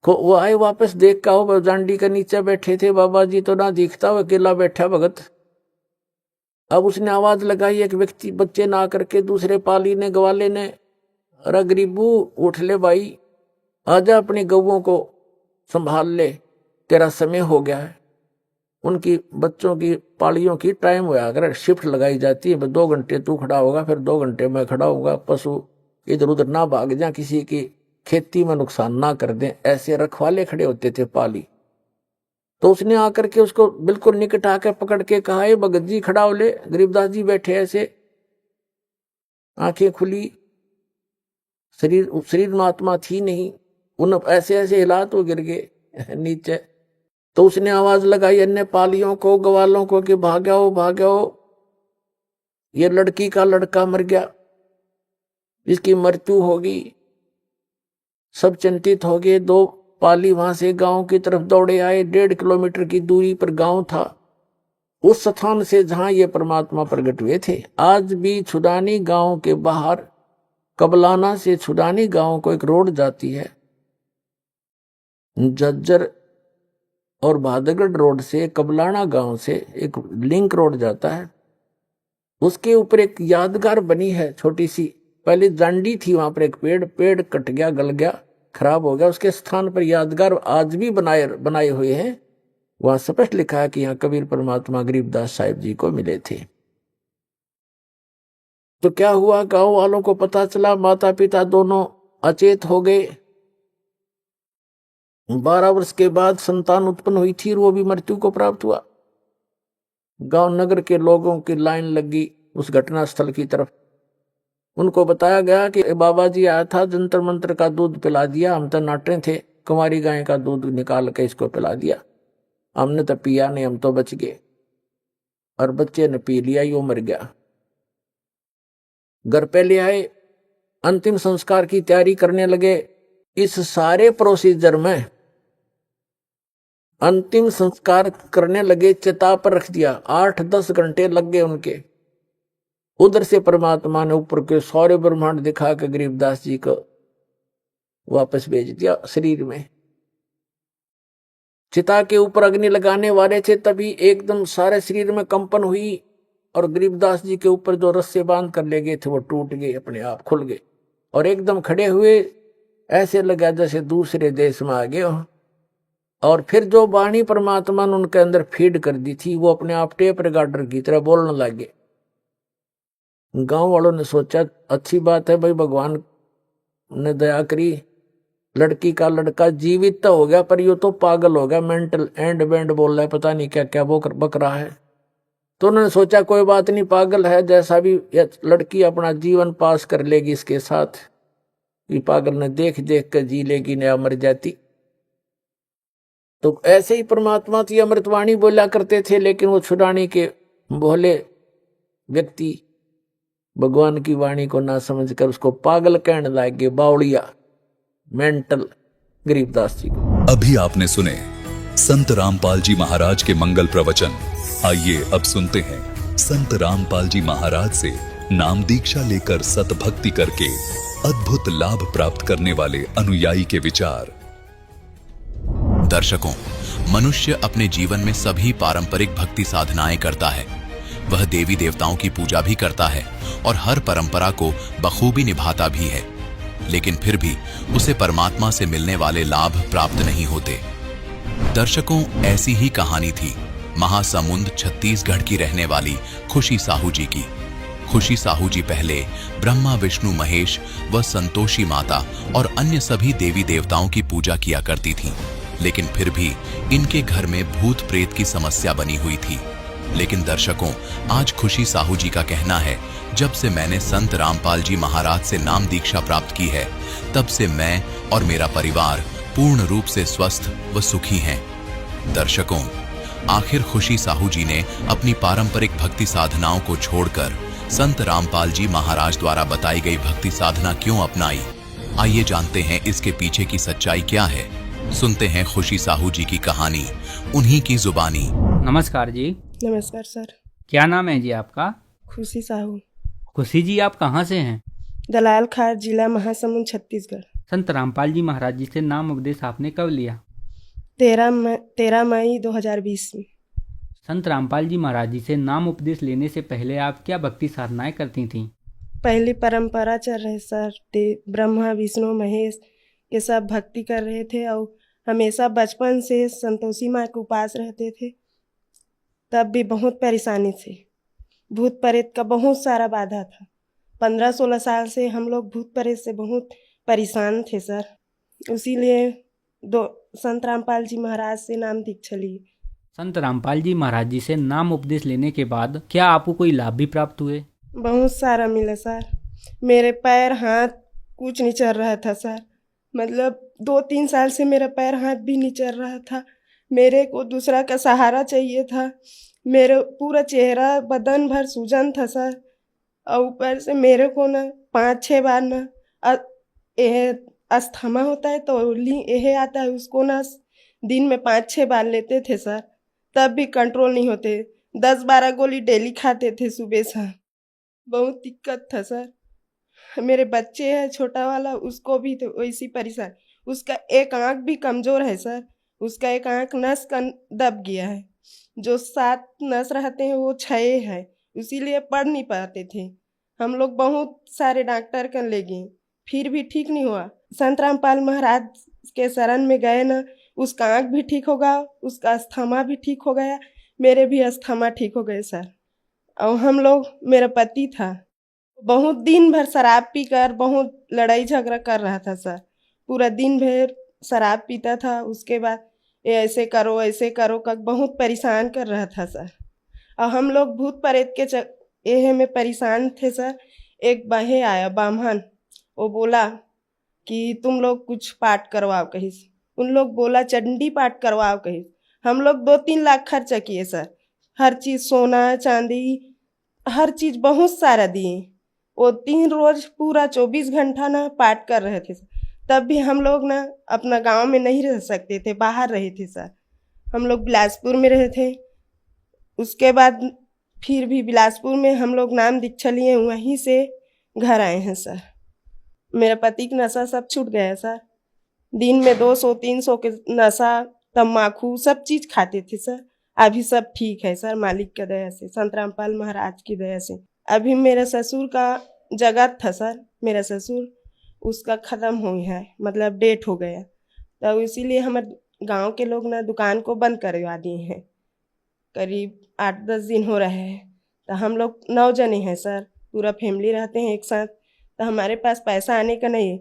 वो आए वापस, देख का वो जांडी के नीचे बैठे थे, बाबा जी तो ना दिखता, वो अकेला बैठा भगत। अब उसने आवाज लगाई, एक व्यक्ति बच्चे ना करके, दूसरे पाली ने, ग्वाले ने, अरे गरीबू उठ ले भाई, आजा अपनी गौओं को संभाल ले, तेरा समय हो गया है। उनकी बच्चों की पालियों की टाइम हुआ, अगर शिफ्ट लगाई जाती है, 2 घंटे तू खड़ा होगा, फिर 2 घंटे मैं खड़ा होऊंगा, पशु इधर उधर ना भाग जाए, किसी की खेती में नुकसान ना कर दें, ऐसे रखवाले खड़े होते थे पाली। तो उसने आकर के उसको बिल्कुल निकट आकर पकड़ के कहा, ये भगत जी खड़ा हो ले। गरीबदास जी बैठे ऐसे, आंखें खुली, शरीर महात्मा थी नहीं, उन ऐसे ऐसे हिला तो गिर गए नीचे। तो उसने आवाज लगाई अन्य पालियों को, ग्वालों को कि भाग्यो भाग्यो, ये लड़की का लड़का मर गया, इसकी मृत्यु होगी। सब चिंतित हो गए। 2 पाली वहां से गांव की तरफ दौड़े आए। 1.5 किलोमीटर की दूरी पर गांव था, उस स्थान से जहां ये परमात्मा प्रकट हुए थे। आज भी छुडानी गांव के बाहर, कबलाना से छुडानी गांव को एक रोड जाती है, जज्जर और भादगढ़ रोड से कबलाना गांव से एक लिंक रोड जाता है। उसके ऊपर एक यादगार बनी है छोटी सी, पहले जांडी थी, वहां पर एक पेड़ कट गया, गल गया, खराब हो गया, उसके स्थान पर यादगार आज भी बनाए हुए हैं। वहां स्पष्ट लिखा है कि यहाँ कबीर परमात्मा गरीबदास साहिब जी को मिले थे। तो क्या हुआ, गांव वालों को पता चला, माता पिता दोनों अचेत हो गए। 12 वर्ष के बाद संतान उत्पन्न हुई थी और वो भी मृत्यु को प्राप्त हुआ। गांव नगर के लोगों की लाइन लगी उस घटना स्थल की तरफ। उनको बताया गया कि बाबा जी आया था, जंतर मंत्र का दूध पिला दिया, हम तो नाटे थे, कुंवारी गाय का दूध निकाल के इसको पिला दिया, हमने तो पिया नहीं, हम तो बच गए, और बच्चे ने पी लिया, यो मर गया। घर पे ले आए, अंतिम संस्कार की तैयारी करने लगे। इस सारे प्रोसीजर में अंतिम संस्कार करने लगे, चिता पर रख दिया, 8-10 घंटे लग गए उनके। उधर से परमात्मा ने ऊपर के सारे ब्रह्मांड दिखा के गरीबदास जी को वापस भेज दिया शरीर में। चिता के ऊपर अग्नि लगाने वाले थे, तभी एकदम सारे शरीर में कंपन हुई और गरीबदास जी के ऊपर जो रस्से बांध कर ले गए थे वो टूट गए, अपने आप खुल गए और एकदम खड़े हुए, ऐसे लगा जैसे दूसरे देश में आ गए हो। और फिर जो वाणी परमात्मा ने उनके अंदर फीड कर दी थी, वो अपने आप टेप रिकॉर्डर की तरह बोलने लगे। गांव वालों ने सोचा अच्छी बात है भाई, भगवान ने दया करी, लड़की का लड़का जीवित तो हो गया, पर ये तो पागल हो गया, मेंटल एंड बैंड बोल रहा है, पता नहीं क्या क्या वो बक रहा है। तो उन्होंने सोचा कोई बात नहीं, पागल है, जैसा भी लड़की अपना जीवन पास कर लेगी इसके साथ, ये पागल ने देख देख कर जी लेगी, नया मर जाती। तो ऐसे ही परमात्मा की अमृतवाणी बोला करते थे, लेकिन वो छुड़ाने के भोले व्यक्ति भगवान की वाणी को ना समझकर उसको पागल कहने लगे, बावड़िया, मेंटल गरीबदास जी को। अभी आपने सुने संत रामपाल जी महाराज के मंगल प्रवचन। आइए अब सुनते हैं संत रामपाल जी महाराज से नाम दीक्षा लेकर सतभक्ति करके अद्भुत लाभ प्राप्त करने वाले अनुयायी के विचार। दर्शकों, मनुष्य अपने जीवन में सभी पारंपरिक भक्ति साधनाएं करता है, वह देवी देवताओं की पूजा भी करता है और हर परंपरा को बखूबी निभाता भी है, लेकिन फिर भी उसे परमात्मा से मिलने वाले लाभ प्राप्त नहीं होते। दर्शकों, ऐसी ही कहानी थी महासमुंद छत्तीसगढ़ की रहने वाली खुशी साहू जी की। खुशी साहू जी पहले ब्रह्मा विष्णु महेश व संतोषी माता और अन्य सभी देवी देवताओं की पूजा किया करती थीं, लेकिन फिर भी इनके घर में भूत प्रेत की समस्या बनी हुई थी। लेकिन दर्शकों, आज खुशी साहू जी का कहना है, जब से मैंने संत रामपाल जी महाराज से नाम दीक्षा प्राप्त की है, तब से मैं और मेरा परिवार पूर्ण रूप से स्वस्थ व सुखी हैं। दर्शकों, आखिर खुशी साहू जी ने अपनी पारंपरिक भक्ति साधनाओं को छोड़कर संत रामपाल जी महाराज द्वारा बताई गई भक्ति साधना क्यों अपनाई? आइए जानते हैं इसके पीछे की सच्चाई क्या है। सुनते हैं खुशी साहू जी की कहानी, उन्हीं की जुबानी। नमस्कार जी। नमस्कार सर। क्या नाम है जी आपका? खुशी साहू। खुशी जी, आप कहाँ से हैं? दलाल खार, जिला महासमुंद, छत्तीसगढ़। संत रामपाल जी महाराज जी से नाम उपदेश आपने कब लिया? 13 मई 2020 में। संत रामपाल जी महाराज जी से नाम उपदेश लेने से पहले आप क्या भक्ति साधनाएं करती थीं? पहली परंपरा चल रहे सर, ब्रह्मा विष्णु महेश ये सब भक्ति कर रहे थे और हमेशा बचपन से संतोषी माँ के उपास रहते थे। तब भी बहुत परेशानी थी, भूत प्रेत का बहुत सारा बाधा था। 15-16 साल से हम लोग भूत प्रेत से बहुत परेशान थे सर। इसीलिए संत रामपाल जी महाराज से नाम दीक्षा ली। संत रामपाल जी महाराज जी से नाम उपदेश लेने के बाद क्या आपको कोई लाभ भी प्राप्त हुए? बहुत सारा मिला सर। मेरे पैर हाथ कुछ नहीं चल रहा था सर, मतलब 2-3 साल से मेरा पैर हाथ भी नहीं चल रहा था। मेरे को दूसरा का सहारा चाहिए था। मेरे पूरा चेहरा बदन भर सूजन था सर, और ऊपर से मेरे को ना 5-6 बार ना अस्थमा होता है तो यह आता है, उसको ना दिन में 5-6 बार लेते थे सर, तब भी कंट्रोल नहीं होते। 10-12 गोली डेली खाते थे सुबह शाम। बहुत दिक्कत था सर। मेरे बच्चे है छोटा वाला, उसको भी तो वैसी परेशान। उसका एक आँख भी कमज़ोर है सर, उसका एक आँख नस का दब गया है। जो 7 नस रहते हैं वो 6 है, इसीलिए पढ़ नहीं पाते थे। हम लोग बहुत सारे डॉक्टर कर ले गए, फिर भी ठीक नहीं हुआ। संत रामपाल महाराज के शरण में गए ना, उसका आँख भी ठीक होगा, उसका अस्थमा भी ठीक हो गया, मेरे भी अस्थमा ठीक हो गए सर। और हम लोग, मेरा पति था, बहुत दिन भर शराब पीकर बहुत लड़ाई झगड़ा कर रहा था सर। पूरा दिन भर शराब पीता था, उसके बाद ऐसे करो कर बहुत परेशान कर रहा था सर। और हम लोग भूत प्रेत के एहे में परेशान थे सर। एक बहे आया बामहन, वो बोला कि तुम लोग कुछ पाठ करवाओ कहीं से। उन लोग बोला चंडी पाठ करवाओ कहीं। हम लोग 2-3 लाख खर्चा किए सर, हर चीज़ सोना चांदी हर चीज़ बहुत सारा दिए। वो 3 रोज पूरा 24 घंटा ना पाठ कर रहे थे। तब भी हम लोग ना अपना गांव में नहीं रह सकते थे, बाहर रहे थे सर। हम लोग बिलासपुर में रहे थे। उसके बाद फिर भी बिलासपुर में हम लोग नाम दीक्षा लिए, वहीं से घर आए हैं सर। मेरे पति का नशा सब छूट गया है सर। दिन में 200-300 के नशा, तम्बाकू सब चीज़ खाते थे सर। अभी सब ठीक है सर, मालिक की दया से, संत रामपाल महाराज की दया से। अभी मेरे ससुर का जगत था सर, मेरा ससुर, उसका ख़त्म हो गया है, मतलब डेट हो गया। तो इसीलिए हमारे गांव के लोग ना दुकान को बंद करवा दिए हैं। करीब 8-10 दिन हो रहे हैं। तो हम लोग 9 जने हैं सर, पूरा फैमिली रहते हैं एक साथ। तो हमारे पास पैसा आने का नहीं है,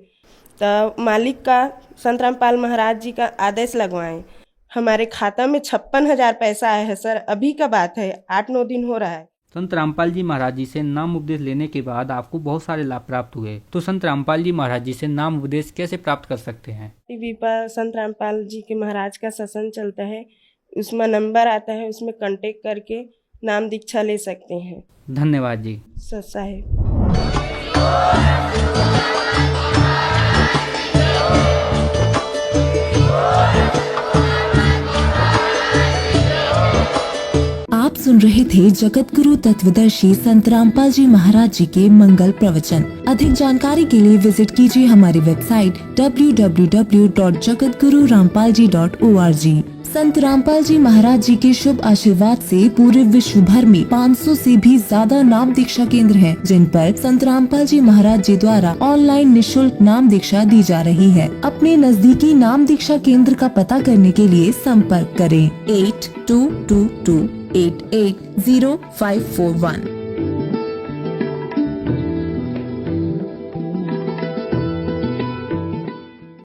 तो मालिक का, संत रामपाल महाराज जी का आदेश लगवाएं। हमारे खाता में 56,000 पैसा आया है सर, अभी का बात है, 8-9 दिन हो रहा है। संत रामपाल जी महाराज जी से नाम उपदेश लेने के बाद आपको बहुत सारे लाभ प्राप्त हुए, तो संत रामपाल जी महाराज जी से नाम उपदेश कैसे प्राप्त कर सकते हैं? टीवी पर संत रामपाल जी के महाराज का सत्संग चलता है, उसमें नंबर आता है, उसमें कांटेक्ट करके नाम दीक्षा ले सकते हैं। धन्यवाद जी। सत साहेब। आप सुन रहे थे जगत गुरु तत्वदर्शी संत रामपाल जी महाराज जी के मंगल प्रवचन। अधिक जानकारी के लिए विजिट कीजिए हमारी वेबसाइट www.jagatgururampalji.org। संत रामपाल जी महाराज जी के शुभ आशीर्वाद से पूरे विश्व भर में 500 से भी ज्यादा नाम दीक्षा केंद्र हैं, जिन पर संत रामपाल जी महाराज जी द्वारा ऑनलाइन निशुल्क नाम दीक्षा दी जा रही है। अपने नजदीकी नाम दीक्षा केंद्र का पता करने के लिए संपर्क करें 8222880541।